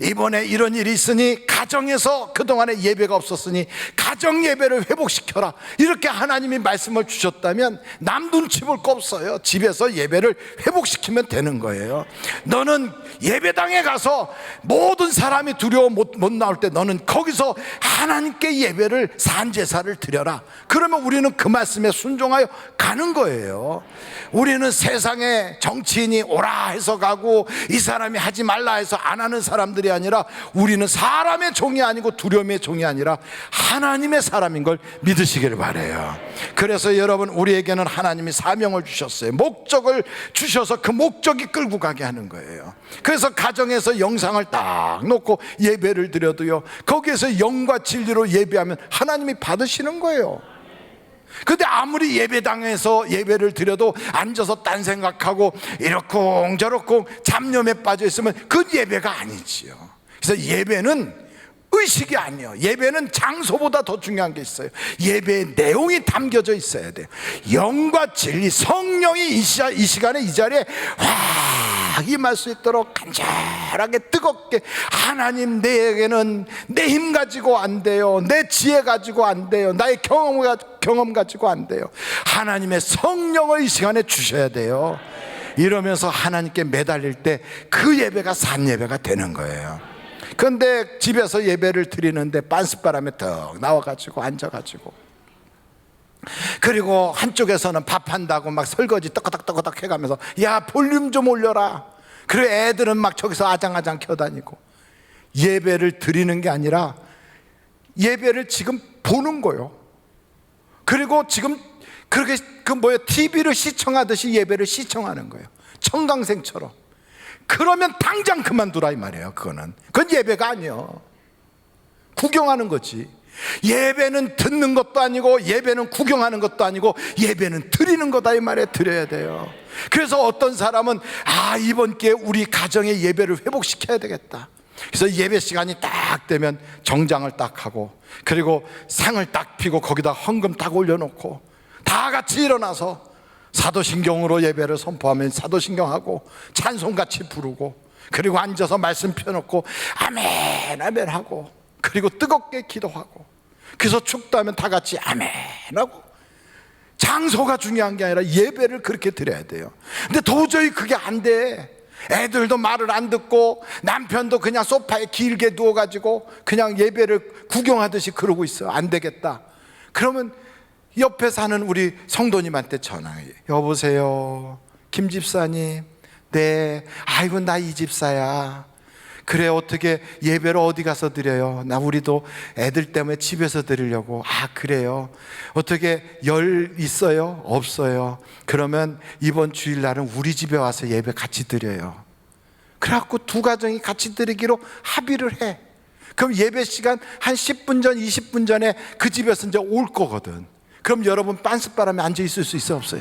이번에 이런 일이 있으니 가정에서 그동안에 예배가 없었으니 가정 예배를 회복시켜라, 이렇게 하나님이 말씀을 주셨다면 남 눈치 볼 거 없어요. 집에서 예배를 회복시키면 되는 거예요. 너는 예배당에 가서 모든 사람이 두려워 못 나올 때 너는 거기서 하나님께 예배를 산제사를 드려라. 그러면 우리는 그 말씀에 순종하여 가는 거예요. 우리는 세상에 정치인이 오라 해서 가고 이 사람이 하지 말라 해서 안 하는 사람들이 아니라, 우리는 사람의 종이 아니고 두려움의 종이 아니라 하나님의 사람인 걸 믿으시기를 바라요. 그래서 여러분, 우리에게는 하나님이 사명을 주셨어요. 목적을 주셔서 그 목적이 끌고 가게 하는 거예요. 그래서 가정에서 영상을 딱 놓고 예배를 드려도요, 거기에서 영과 진리로 예배하면 하나님이 받으시는 거예요. 근데 아무리 예배당에서 예배를 드려도 앉아서 딴 생각하고 이렇쿵저렇쿵 잡념에 빠져 있으면 그 예배가 아니지요. 그래서 예배는 의식이 아니에요. 예배는 장소보다 더 중요한 게 있어요. 예배의 내용이 담겨져 있어야 돼요. 영과 진리, 성령이 이 시간에 이 자리에 확 임할 수 있도록 간절하게 뜨겁게, 하나님, 내에게는 내 힘 가지고 안 돼요, 내 지혜 가지고 안 돼요, 나의 경험 가지고 안 돼요. 하나님의 성령을 이 시간에 주셔야 돼요. 이러면서 하나님께 매달릴 때 그 예배가 산 예배가 되는 거예요. 그런데 집에서 예배를 드리는데 빤스바람에 턱 나와가지고 앉아가지고, 그리고 한쪽에서는 밥한다고 막 설거지 떡거덕 해가면서 야 볼륨 좀 올려라. 그리고 애들은 막 저기서 아장아장 켜다니고, 예배를 드리는 게 아니라 예배를 지금 보는 거요. 그리고 지금 그렇게 TV를 시청하듯이 예배를 시청하는 거예요. 청강생처럼. 그러면 당장 그만두라 이 말이에요. 그건 예배가 아니에요. 구경하는 거지. 예배는 듣는 것도 아니고, 예배는 구경하는 것도 아니고, 예배는 드리는 거다 이 말이에요. 드려야 돼요. 그래서 어떤 사람은 이번 기회에 우리 가정의 예배를 회복시켜야 되겠다. 그래서 예배 시간이 딱 되면 정장을 딱 하고, 그리고 상을 딱 피고 거기다 헌금 딱 올려놓고 다 같이 일어나서 사도신경으로 예배를 선포하면 사도신경하고 찬송같이 부르고, 그리고 앉아서 말씀 펴놓고 아멘 아멘 하고, 그리고 뜨겁게 기도하고, 그래서 축도하면 다 같이 아멘 하고. 장소가 중요한 게 아니라 예배를 그렇게 드려야 돼요. 근데 도저히 그게 안 돼. 애들도 말을 안 듣고 남편도 그냥 소파에 길게 누워가지고 그냥 예배를 구경하듯이 그러고 있어. 안 되겠다. 그러면 옆에 사는 우리 성도님한테 전화해. 여보세요, 김 집사님. 네. 아이고 나 이 집사야. 그래, 어떻게 예배를 어디 가서 드려요? 나 우리도 애들 때문에 집에서 드리려고. 그래요? 어떻게 열 있어요? 없어요. 그러면 이번 주일날은 우리 집에 와서 예배 같이 드려요. 그래갖고 두 가정이 같이 드리기로 합의를 해. 그럼 예배 시간 한 10분 전 20분 전에 그 집에서 이제 올 거거든. 그럼 여러분 빤스바람에 앉아 있을 수 있어 없어요?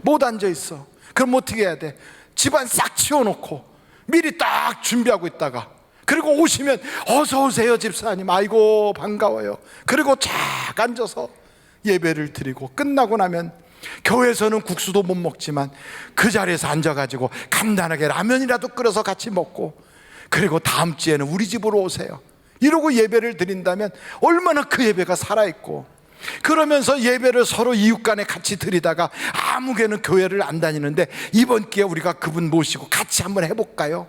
못 앉아 있어. 그럼 어떻게 해야 돼? 집안 싹 치워놓고 미리 딱 준비하고 있다가, 그리고 오시면 어서 오세요 집사님, 아이고 반가워요. 그리고 쫙 앉아서 예배를 드리고 끝나고 나면 교회에서는 국수도 못 먹지만 그 자리에서 앉아가지고 간단하게 라면이라도 끓여서 같이 먹고, 그리고 다음 주에는 우리 집으로 오세요 이러고 예배를 드린다면 얼마나 그 예배가 살아있고, 그러면서 예배를 서로 이웃 간에 같이 드리다가 아무개는 교회를 안 다니는데 이번 기회에 우리가 그분 모시고 같이 한번 해볼까요?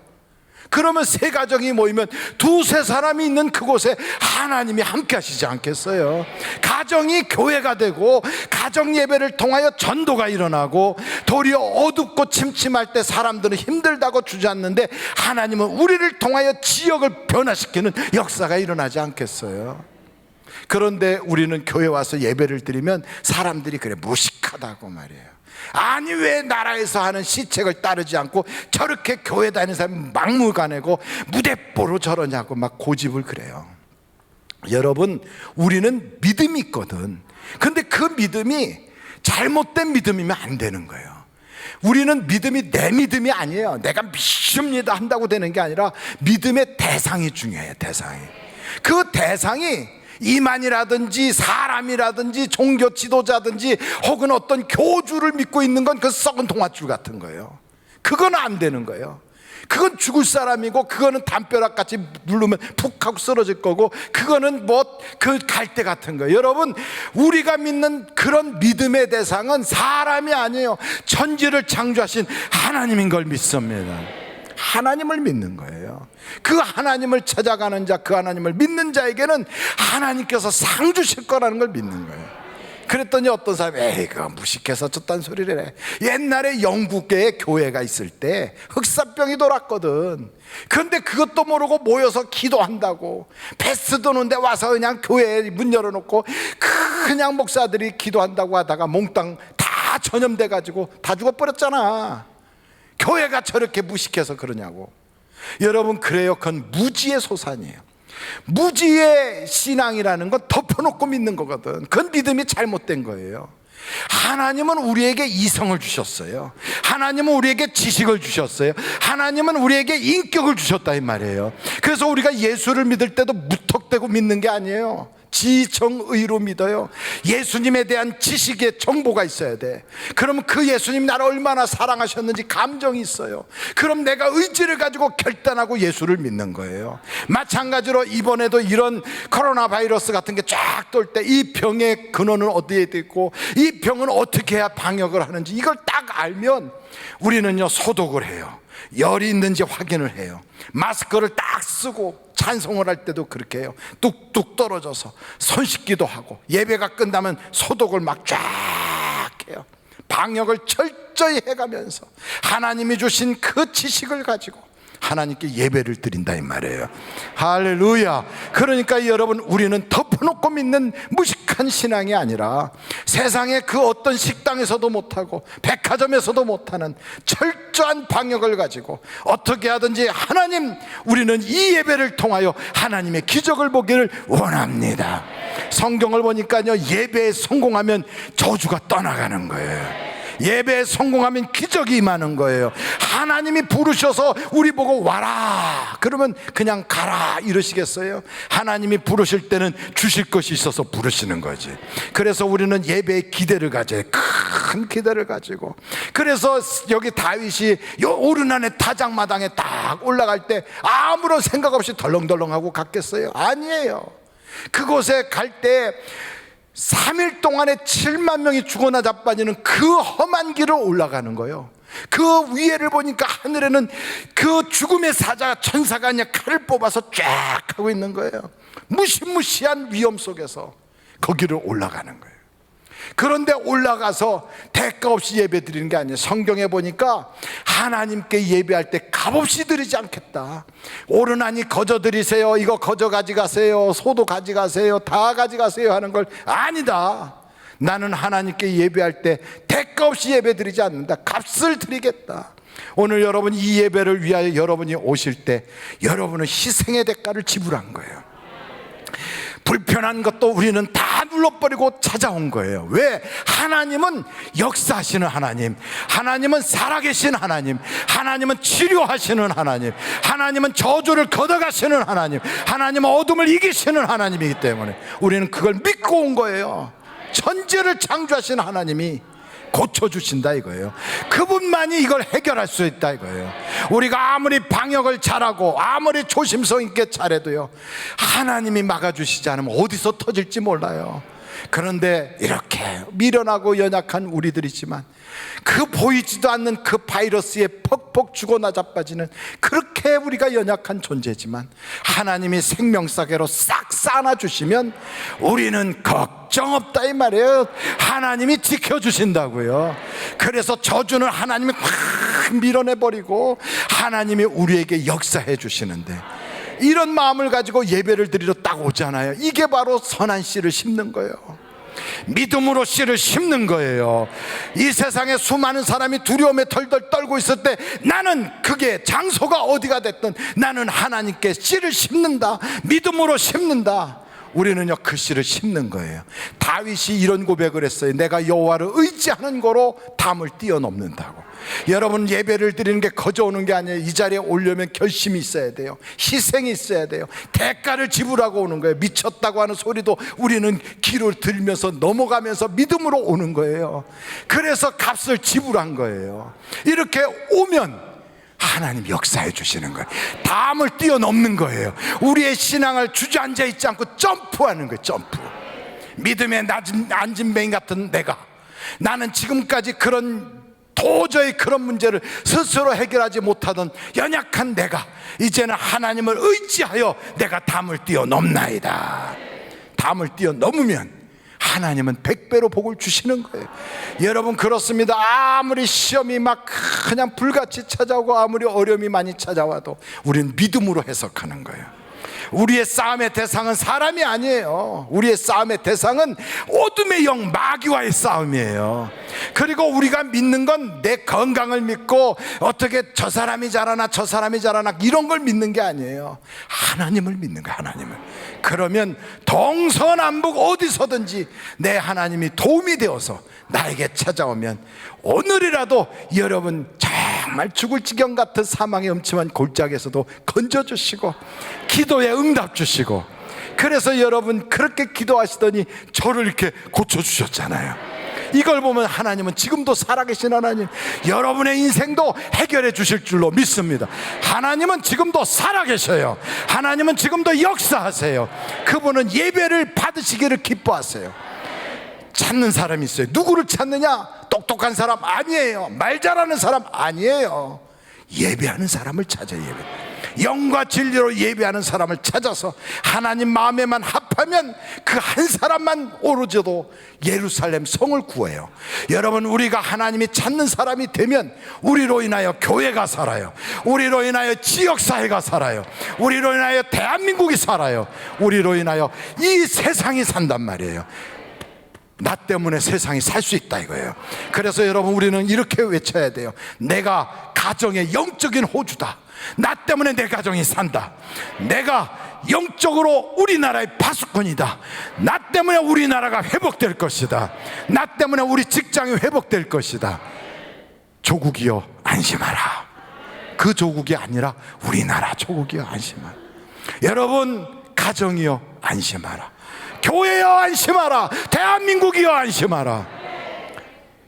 그러면 세 가정이 모이면 두세 사람이 있는 그곳에 하나님이 함께 하시지 않겠어요? 가정이 교회가 되고 가정 예배를 통하여 전도가 일어나고, 도리어 어둡고 침침할 때 사람들은 힘들다고 주저앉는데 하나님은 우리를 통하여 지역을 변화시키는 역사가 일어나지 않겠어요? 그런데 우리는 교회 와서 예배를 드리면 사람들이 그래 무식하다고 말이에요. 아니 왜 나라에서 하는 시책을 따르지 않고 저렇게 교회 다니는 사람 막무가내고 무대뽀로 저러냐고 막 고집을 그래요. 여러분, 우리는 믿음이 있거든. 근데 그 믿음이 잘못된 믿음이면 안 되는 거예요. 우리는 믿음이 내 믿음이 아니에요. 내가 믿습니다 한다고 되는 게 아니라 믿음의 대상이 중요해요. 대상이. 그 대상이 이만이라든지 사람이라든지 종교 지도자든지 혹은 어떤 교주를 믿고 있는 건 그 썩은 동아줄 같은 거예요. 그건 안 되는 거예요. 그건 죽을 사람이고, 그거는 담벼락같이 누르면 푹 하고 쓰러질 거고, 그거는 그 갈대 같은 거예요. 여러분, 우리가 믿는 그런 믿음의 대상은 사람이 아니에요. 천지를 창조하신 하나님인 걸 믿습니다. 하나님을 믿는 거예요. 그 하나님을 찾아가는 자, 그 하나님을 믿는 자에게는 하나님께서 상 주실 거라는 걸 믿는 거예요. 그랬더니 어떤 사람이 에이 그거 무식해서 저딴 소리를 해. 옛날에 영국계에 교회가 있을 때 흑사병이 돌았거든. 그런데 그것도 모르고 모여서 기도한다고, 패스 도는데 와서 그냥 교회에 문 열어놓고 그냥 목사들이 기도한다고 하다가 몽땅 다 전염돼 가지고 다 죽어버렸잖아. 교회가 저렇게 무식해서 그러냐고. 여러분, 그래요. 그건 무지의 소산이에요. 무지의 신앙이라는 건 덮어놓고 믿는 거거든. 그건 믿음이 잘못된 거예요. 하나님은 우리에게 이성을 주셨어요. 하나님은 우리에게 지식을 주셨어요. 하나님은 우리에게 인격을 주셨다 이 말이에요. 그래서 우리가 예수를 믿을 때도 무턱대고 믿는 게 아니에요. 지정의로 믿어요. 예수님에 대한 지식의 정보가 있어야 돼. 그러면 그 예수님이 나를 얼마나 사랑하셨는지 감정이 있어요. 그럼 내가 의지를 가지고 결단하고 예수를 믿는 거예요. 마찬가지로 이번에도 이런 코로나 바이러스 같은 게 쫙 돌 때 이 병의 근원은 어디에 있고, 이 병은 어떻게 해야 방역을 하는지 이걸 딱 알면 우리는요 소독을 해요. 열이 있는지 확인을 해요. 마스크를 딱 쓰고 찬송을 할 때도 그렇게 해요. 뚝뚝 떨어져서 손 씻기도 하고, 예배가 끝나면 소독을 막 쫙 해요. 방역을 철저히 해가면서 하나님이 주신 그 지식을 가지고 하나님께 예배를 드린다 이 말이에요. 할렐루야. 그러니까 여러분, 우리는 덮어놓고 믿는 무식한 신앙이 아니라 세상의 그 어떤 식당에서도 못하고 백화점에서도 못하는 철저한 방역을 가지고 어떻게 하든지 하나님, 우리는 이 예배를 통하여 하나님의 기적을 보기를 원합니다. 성경을 보니까요, 예배에 성공하면 저주가 떠나가는 거예요. 예배에 성공하면 기적이 임하는 거예요. 하나님이 부르셔서 우리 보고 와라 그러면 그냥 가라 이러시겠어요? 하나님이 부르실 때는 주실 것이 있어서 부르시는 거지. 그래서 우리는 예배에 기대를 가져요. 큰 기대를 가지고. 그래서 여기 다윗이 요 오르난의 타작마당에 딱 올라갈 때 아무런 생각 없이 덜렁덜렁하고 갔겠어요? 아니에요. 그곳에 갈 때 3일 동안에 7만 명이 죽어나 자빠지는 그 험한 길을 올라가는 거예요. 그 위에를 보니까 하늘에는 그 죽음의 사자가, 천사가 그냥 칼을 뽑아서 쫙 하고 있는 거예요. 무시무시한 위험 속에서 거기를 올라가는 거예요. 그런데 올라가서 대가 없이 예배 드리는 게 아니에요. 성경에 보니까 하나님께 예배할 때 값없이 드리지 않겠다. 오르나니 거저 드리세요, 이거 거저 가져가세요, 소도 가져가세요, 다 가져가세요 하는 걸 아니다. 나는 하나님께 예배할 때 대가 없이 예배 드리지 않는다. 값을 드리겠다. 오늘 여러분 이 예배를 위하여 여러분이 오실 때 여러분은 희생의 대가를 지불한 거예요. 불편한 것도 우리는 다 눌러버리고 찾아온 거예요. 왜? 하나님은 역사하시는 하나님, 하나님은 살아계신 하나님, 하나님은 치료하시는 하나님, 하나님은 저주를 걷어가시는 하나님, 하나님은 어둠을 이기시는 하나님이기 때문에 우리는 그걸 믿고 온 거예요. 천지를 창조하신 하나님이 고쳐주신다 이거예요. 그분만이 이걸 해결할 수 있다 이거예요. 우리가 아무리 방역을 잘하고 아무리 조심성 있게 잘해도요, 하나님이 막아주시지 않으면 어디서 터질지 몰라요. 그런데 이렇게 미련하고 연약한 우리들이지만 그 보이지도 않는 그 바이러스에 퍽퍽 죽어나 자빠지는 그렇게 우리가 연약한 존재지만 하나님이 생명사계로 싹 쌓아주시면 우리는 걱정 없다 이 말이에요. 하나님이 지켜주신다고요. 그래서 저주는 하나님이 확 밀어내버리고 하나님이 우리에게 역사해 주시는데, 이런 마음을 가지고 예배를 드리러 딱 오잖아요. 이게 바로 선한 씨를 심는 거예요. 믿음으로 씨를 심는 거예요. 이 세상에 수많은 사람이 두려움에 덜덜 떨고 있을 때 나는 그게 장소가 어디가 됐든 나는 하나님께 씨를 심는다. 믿음으로 심는다. 우리는요 그 씨를 심는 거예요. 다윗이 이런 고백을 했어요. 내가 여호와를 의지하는 거로 담을 뛰어넘는다고. 여러분, 예배를 드리는 게 거저 오는 게 아니에요. 이 자리에 오려면 결심이 있어야 돼요. 희생이 있어야 돼요. 대가를 지불하고 오는 거예요. 미쳤다고 하는 소리도 우리는 귀를 들면서 넘어가면서 믿음으로 오는 거예요. 그래서 값을 지불한 거예요. 이렇게 오면 하나님 역사해 주시는 거예요. 담을 뛰어넘는 거예요. 우리의 신앙을 주저앉아 있지 않고 점프하는 거예요. 점프. 믿음의 낮은 안진뱅이 같은 내가, 나는 지금까지 도저히 그런 문제를 스스로 해결하지 못하던 연약한 내가 이제는 하나님을 의지하여 내가 담을 뛰어넘나이다. 담을 뛰어넘으면 하나님은 100배로 복을 주시는 거예요. 여러분, 그렇습니다. 아무리 시험이 막 그냥 불같이 찾아오고 아무리 어려움이 많이 찾아와도 우리는 믿음으로 해석하는 거예요. 우리의 싸움의 대상은 사람이 아니에요. 우리의 싸움의 대상은 어둠의 영 마귀와의 싸움이에요. 그리고 우리가 믿는 건 내 건강을 믿고 어떻게 저 사람이 잘하나 저 사람이 잘하나 이런 걸 믿는 게 아니에요. 하나님을 믿는 거예요. 하나님을. 그러면 동서남북 어디서든지 내 하나님이 도움이 되어서 나에게 찾아오면 오늘이라도 여러분 정말 죽을 지경 같은 사망의 음침한 골짜기에서도 건져주시고 기도에 응답 주시고, 그래서 여러분 그렇게 기도하시더니 저를 이렇게 고쳐주셨잖아요. 이걸 보면 하나님은 지금도 살아계신 하나님, 여러분의 인생도 해결해 주실 줄로 믿습니다. 하나님은 지금도 살아계셔요. 하나님은 지금도 역사하세요. 그분은 예배를 받으시기를 기뻐하세요. 찾는 사람이 있어요. 누구를 찾느냐? 똑똑한 사람 아니에요. 말 잘하는 사람 아니에요. 예배하는 사람을 찾아요. 예배. 영과 진리로 예배하는 사람을 찾아서 하나님 마음에만 합하면 그 한 사람만 오로지도 예루살렘 성을 구해요. 여러분, 우리가 하나님이 찾는 사람이 되면 우리로 인하여 교회가 살아요. 우리로 인하여 지역사회가 살아요. 우리로 인하여 대한민국이 살아요. 우리로 인하여 이 세상이 산단 말이에요. 나 때문에 세상이 살 수 있다 이거예요. 그래서 여러분, 우리는 이렇게 외쳐야 돼요. 내가 가정의 영적인 호주다. 나 때문에 내 가정이 산다. 내가 영적으로 우리나라의 파수꾼이다. 나 때문에 우리나라가 회복될 것이다. 나 때문에 우리 직장이 회복될 것이다. 조국이여 안심하라. 그 조국이 아니라 우리나라 조국이여 안심하라. 여러분, 가정이여 안심하라. 교회여 안심하라. 대한민국이여 안심하라.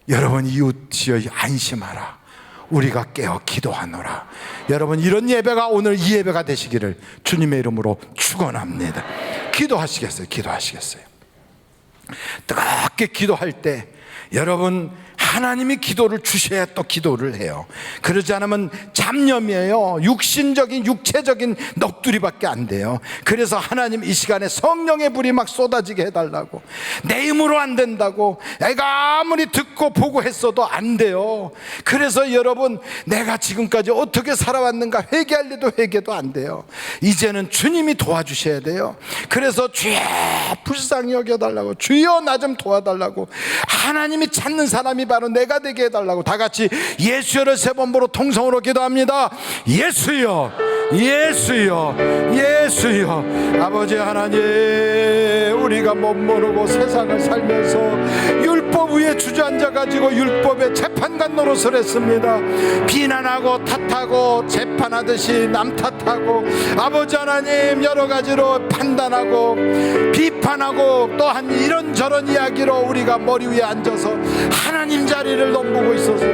여러분, 이웃이여 안심하라. 우리가 깨어 기도하노라. 여러분, 이런 예배가 오늘 이 예배가 되시기를 주님의 이름으로 축원합니다. 기도하시겠어요? 기도하시겠어요? 뜨겁게 기도할 때 여러분, 하나님이 기도를 주셔야 또 기도를 해요. 그러지 않으면 잡념이에요. 육신적인 육체적인 넋두리밖에 안 돼요. 그래서 하나님 이 시간에 성령의 불이 막 쏟아지게 해달라고. 내 힘으로 안 된다고, 내가 아무리 듣고 보고 했어도 안 돼요. 그래서 여러분, 내가 지금까지 어떻게 살아왔는가 회개할래도 회개도 안 돼요. 이제는 주님이 도와주셔야 돼요. 그래서 주여 불쌍히 여겨달라고, 주여 나 좀 도와달라고, 하나님이 찾는 사람이 바로 내가 되게 해달라고 다 같이 예수여를 세 번 부르고 통성으로 기도합니다. 예수여, 예수여, 예수여. 아버지 하나님, 우리가 못 모르고 세상을 살면서 율법 위에 주저앉아가지고 율법의 재판관 노릇을 했습니다. 비난하고 탓하고 재판하듯이 남 탓하고, 아버지 하나님 여러 가지로 판단하고 비판하고 또한 이런저런 이야기로 우리가 머리 위에 앉아서 하나님 자리를 넘보고 있어서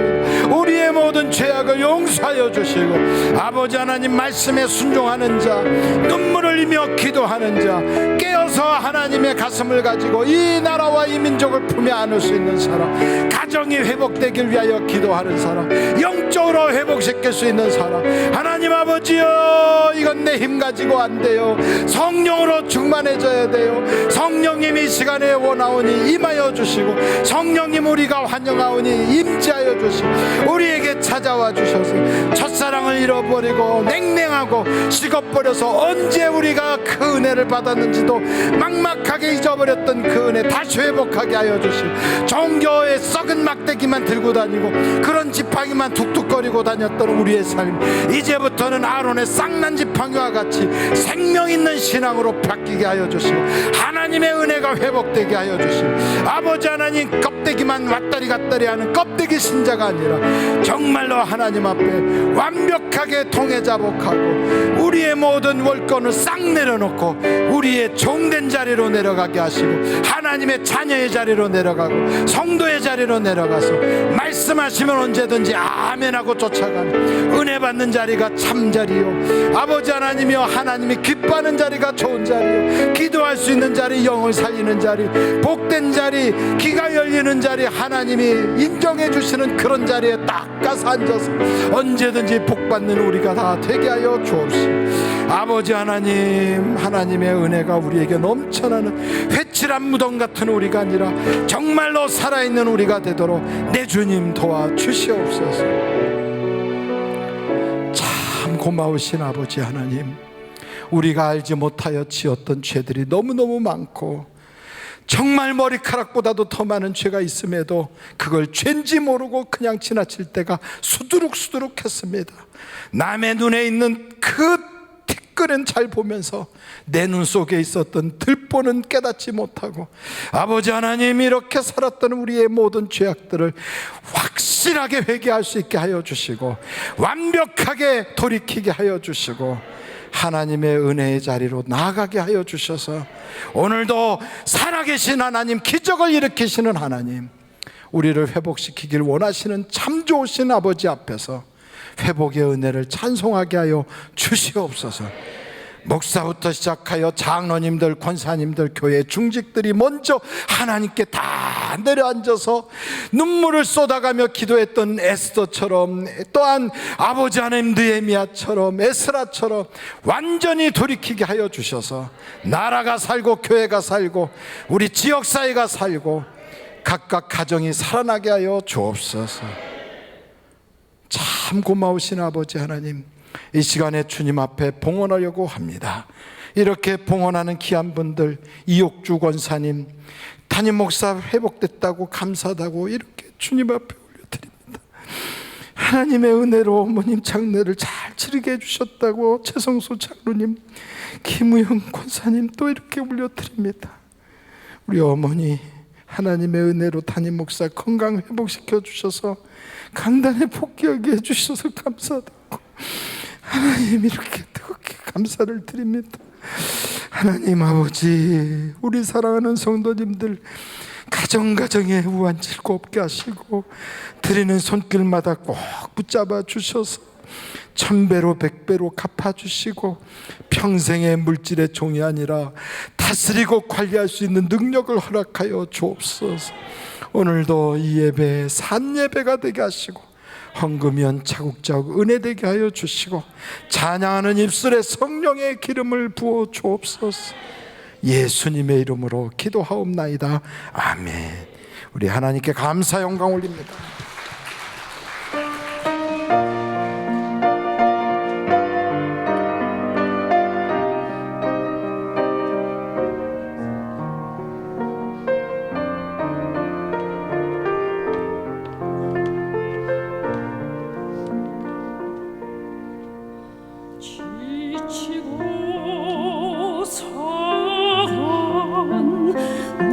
우리의 모든 죄악을 용서하여 주시고, 아버지 하나님 말씀에 순종하는 자, 눈물을 흘리며 기도하는 자, 깨어서 하나님의 가슴을 가지고 이 나라와 이 민족을 품에 안을 수 있는 사람, 가정이 회복되길 위하여 기도하는 사람, 영적으로 회복시킬 수 있는 사람, 하나님 아버지여, 이건 내 힘 가지고 안 돼요. 성령으로 충만해져야 돼요. 성령님이 이 시간에 원하오니 임하여 주시고, 성령님 우리가 환영하오니 임재하여 주시고, 우리에게 찾아와 주셔서 첫사랑을 잃어버리고 냉랭하고 식어버려서 언제 우리가 그 은혜를 받았는지도 막막하게 잊어버렸던 그 은혜 다시 회복하게 하여 주시고, 종교의 썩은 막대기만 들고 다니고 그런 지팡이만 툭툭거리고 다녔던 우리의 삶, 이제부터는 아론의 쌍난 지팡이와 같이 생명 있는 신앙으로 바뀌게 하여 주시고, 하나님의 은혜가 회복되게 하여 주시고, 아버지 하나님 껍데기만 왔다리 갔다리 하는 껍데기 신자가 아니라 정말로 하나님 앞에 완벽하게 통해자복하고 우리의 모든 월권을 싹 내려놓고 우리의 종된 자리로 내려가게 하시고, 하나님의 자녀의 자리로 내려가고 성도의 자리로 내려가서 말씀하시면 언제든지 아멘하고 쫓아가는 은혜 받는 자리가 참 자리요, 아버지 하나님이여, 하나님이 기뻐하는 자리가 좋은 자리요, 기도할 수 있는 자리, 영을 살리는 자리, 복된 자리, 귀가 열리는 자리, 하나님이 인정해 주시는 그런 자리에 딱 가서 앉아서 언제든지 복받는 우리가 다 되게 하여 주옵시고, 아버지 하나님, 하나님의 은혜가 우리에게 넘쳐나는 회칠한 무덤 같은 우리가 아니라 정말로 살아있는 우리가 되도록 내 주님 도와주시옵소서. 참 고마우신 아버지 하나님, 우리가 알지 못하여 지었던 죄들이 너무너무 많고 정말 머리카락보다도 더 많은 죄가 있음에도 그걸 죄인지 모르고 그냥 지나칠 때가 수두룩수두룩했습니다. 남의 눈에 있는 그 티끌은 잘 보면서 내 눈 속에 있었던 들보는 깨닫지 못하고, 아버지 하나님, 이렇게 살았던 우리의 모든 죄악들을 확실하게 회개할 수 있게 하여 주시고 완벽하게 돌이키게 하여 주시고 하나님의 은혜의 자리로 나아가게 하여 주셔서 오늘도 살아계신 하나님, 기적을 일으키시는 하나님, 우리를 회복시키길 원하시는 참 좋으신 아버지 앞에서 회복의 은혜를 찬송하게 하여 주시옵소서. 목사부터 시작하여 장로님들, 권사님들, 교회 중직들이 먼저 하나님께 다 내려앉아서 눈물을 쏟아가며 기도했던 에스더처럼, 또한 아버지 하나님 느헤미야처럼, 에스라처럼 완전히 돌이키게 하여 주셔서 나라가 살고 교회가 살고 우리 지역사회가 살고 각각 가정이 살아나게 하여 주옵소서. 참 고마우신 아버지 하나님, 이 시간에 주님 앞에 봉헌하려고 합니다. 이렇게 봉헌하는 귀한 분들, 이옥주 권사님, 담임 목사 회복됐다고 감사하다고 이렇게 주님 앞에 올려드립니다. 하나님의 은혜로 어머님 장례를 잘 치르게 해주셨다고 최성수 장로님, 김우영 권사님 또 이렇게 올려드립니다. 우리 어머니 하나님의 은혜로 담임 목사 건강 회복시켜 주셔서 강단에 복귀하게 해주셔서 감사하다고 하나님 이렇게 뜨겁게 감사를 드립니다. 하나님 아버지, 우리 사랑하는 성도님들 가정가정에 우한 질고 없게 하시고 드리는 손길마다 꼭 붙잡아 주셔서 1000배로 100배로 갚아주시고 평생의 물질의 종이 아니라 다스리고 관리할 수 있는 능력을 허락하여 주옵소서. 오늘도 이 예배 산예배가 되게 하시고 헌금연 차곡차곡 은혜되게 하여 주시고 찬양하는 입술에 성령의 기름을 부어 주옵소서. 예수님의 이름으로 기도하옵나이다. 아멘. 우리 하나님께 감사 영광 올립니다. 지치고 상한 내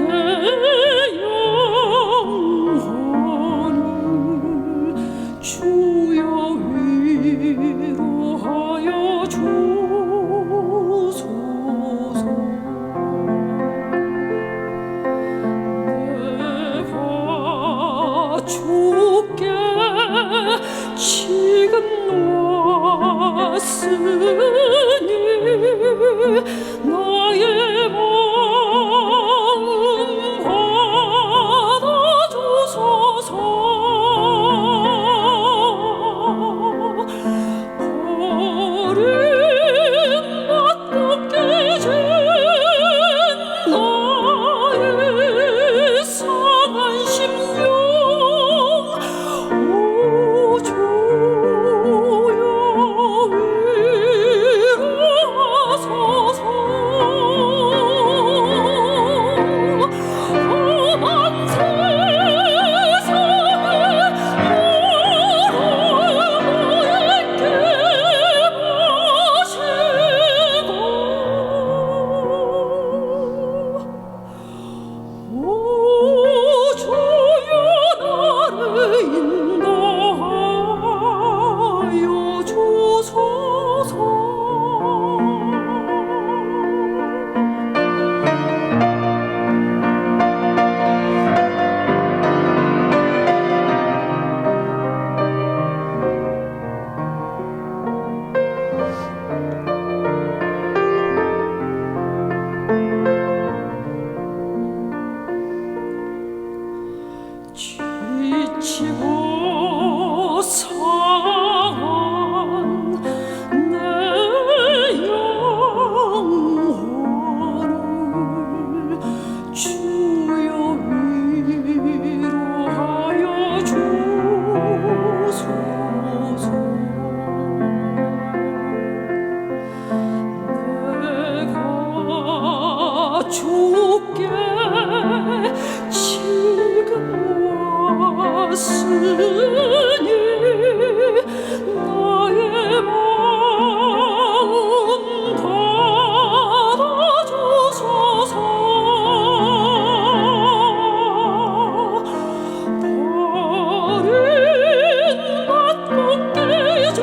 영혼을 주여 위로하여 주소서. 내가 주께 지금 왔으니 나의 마음 받아주소서. 버림받고 깨진 나의 상한 심령 오 주여 나의 마음 받아주소서. 다른 밭 깨진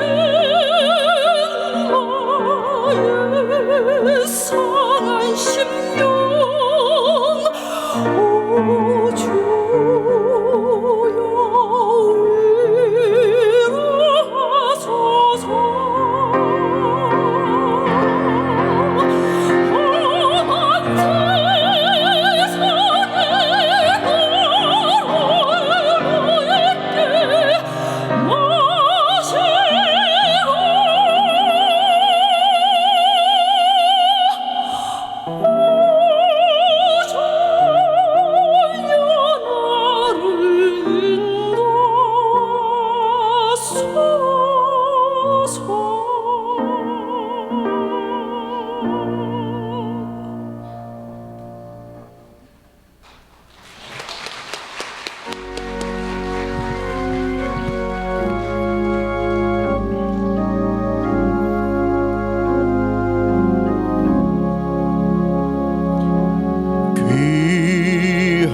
나의 상한 심령, 오 주여 위로하소서. 험한 세상에 너에게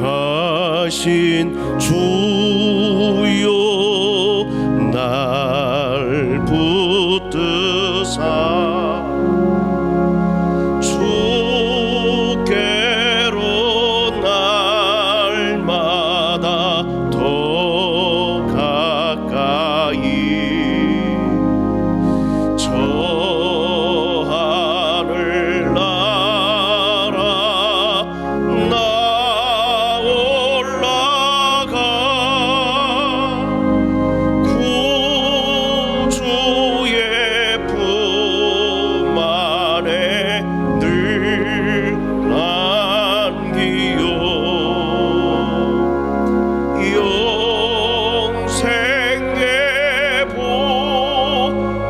귀하신 주여 날 붙드사 주께로 날마다 더 가까이 저 하늘 나라 나 올라가 구주의 품 안에 늘 안기요 영생의 복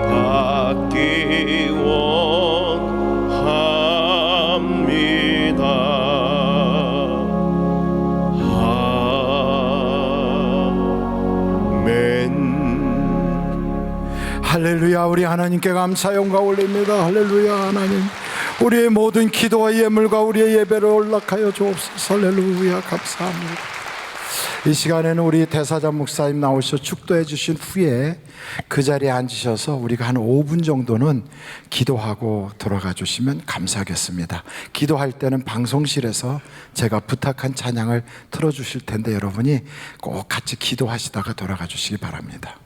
받기 원합니다. 아멘. 할렐루야. 우리 하나님께 감사 영광 올립니다. 할렐루야. 하나님, 우리의 모든 기도와 예물과 우리의 예배를 올락하여 주옵소서. 할렐루야. 감사합니다. 이 시간에는 우리 대사장 목사님 나오셔 축도해 주신 후에 그 자리에 앉으셔서 우리가 한 5분 정도는 기도하고 돌아가 주시면 감사하겠습니다. 기도할 때는 방송실에서 제가 부탁한 찬양을 틀어주실 텐데 여러분이 꼭 같이 기도하시다가 돌아가 주시기 바랍니다.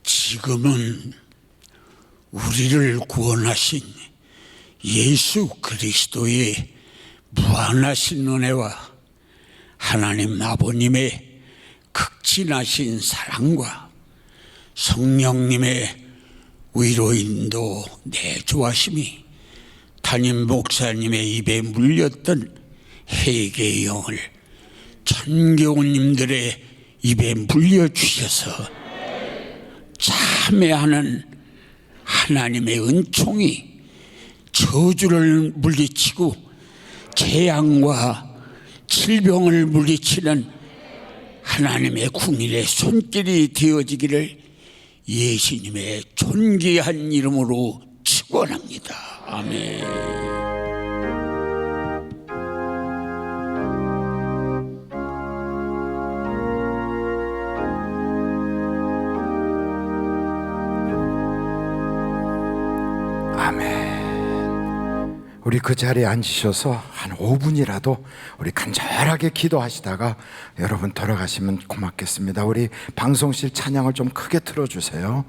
지금은 우리를 구원하신 예수 그리스도의 무한하신 은혜와 하나님 아버님의 극진하신 사랑과 성령님의 위로인도 내주하심이 담임 목사님의 입에 물렸던 회개의 영을 전교우님들의 입에 물려주셔서 참회하는 하나님의 은총이 저주를 물리치고 재앙과 질병을 물리치는 하나님의 궁일의 손길이 되어지기를 예수님의 존귀한 이름으로 축원합니다. 아멘. 아멘. 우리 그 자리에 앉으셔서 한 5분이라도 우리 간절하게 기도하시다가 여러분 돌아가시면 고맙겠습니다. 우리 방송실 찬양을 좀 크게 틀어주세요.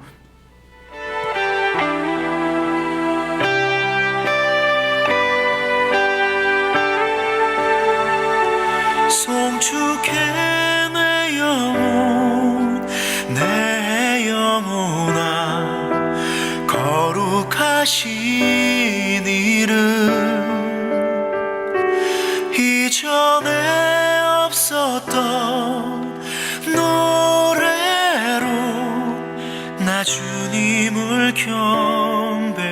송축해 내 영혼 내 영혼아 거룩하신 이름 이전에 없었던 노래로 나 주님을 경배해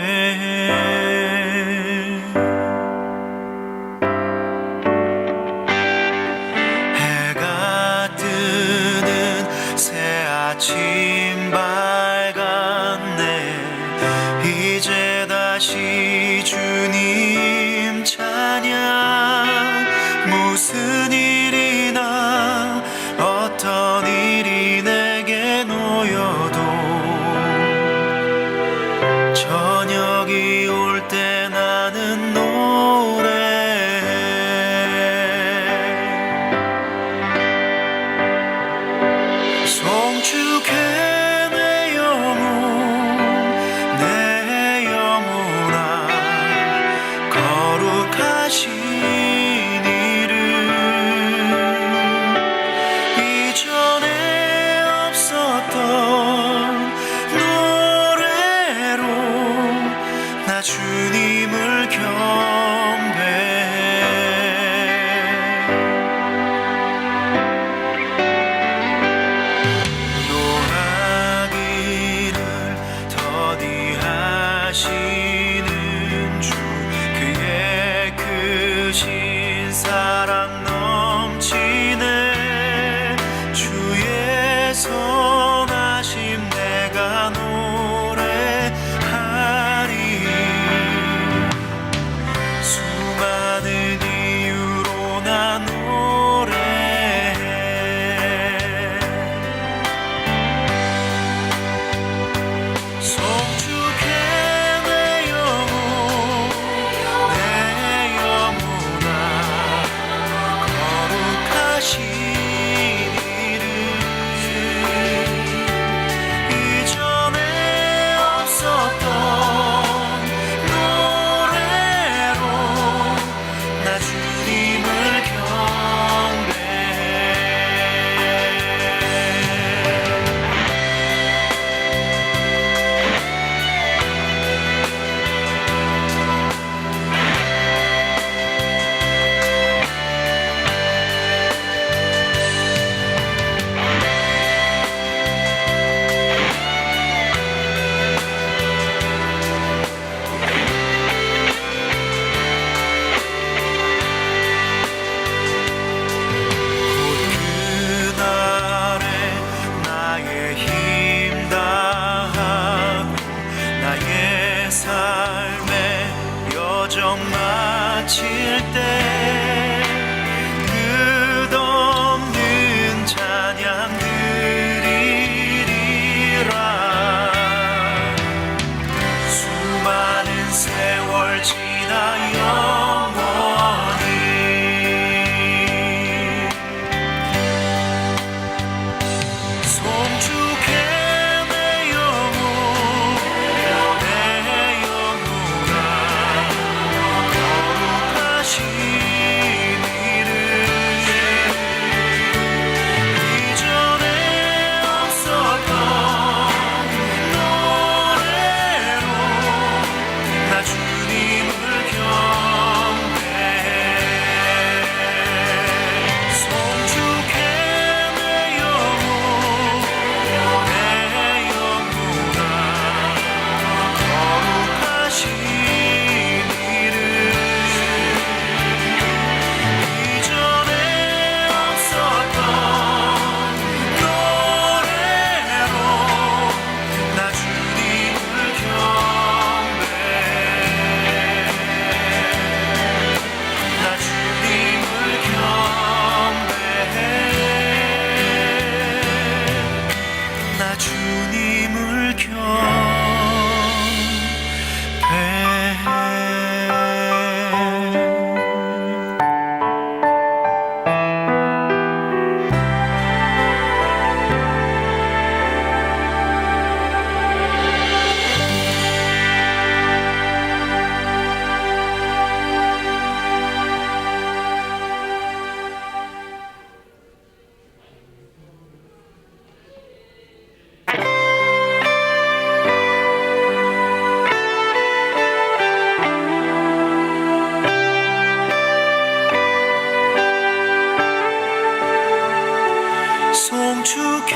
일이나 무슨 일이나 어떤 일이 내게 놓여도 저녁이 올 때 나는 노래해 송축해 내 영혼 내 영혼아 거룩하신 이름 이전에 없었던 노래로 나 주님을 경배해 노하기를 더디하시는 주 그의 크신 사랑 넘치네 주의 선하심 내가 노래하리 수많은 이유로 나 노래해 송축해 내 영혼 내 영혼아 거룩하신 이름 이전에 없었던 노래로 나 주님을 경배해 그날에 나의 힘 다하고 나의 삶의 여정 마칠 때 끝없는 찬양 드리리라 수많은 세월 지나 영원히 송축해 내 영혼 내 영혼아 거룩하신 이름 이전에 없었던 노래로 나 주님을 경배해 송축해 내 영혼 내 영혼아 거룩하신 이름 이전에 없었던 노래로 나 주님을 경배해 나 주님을 경배해 나 주님을 경배해 송축해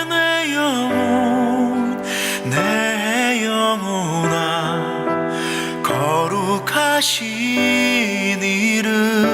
내 영혼 내 영혼아 거룩하신 이름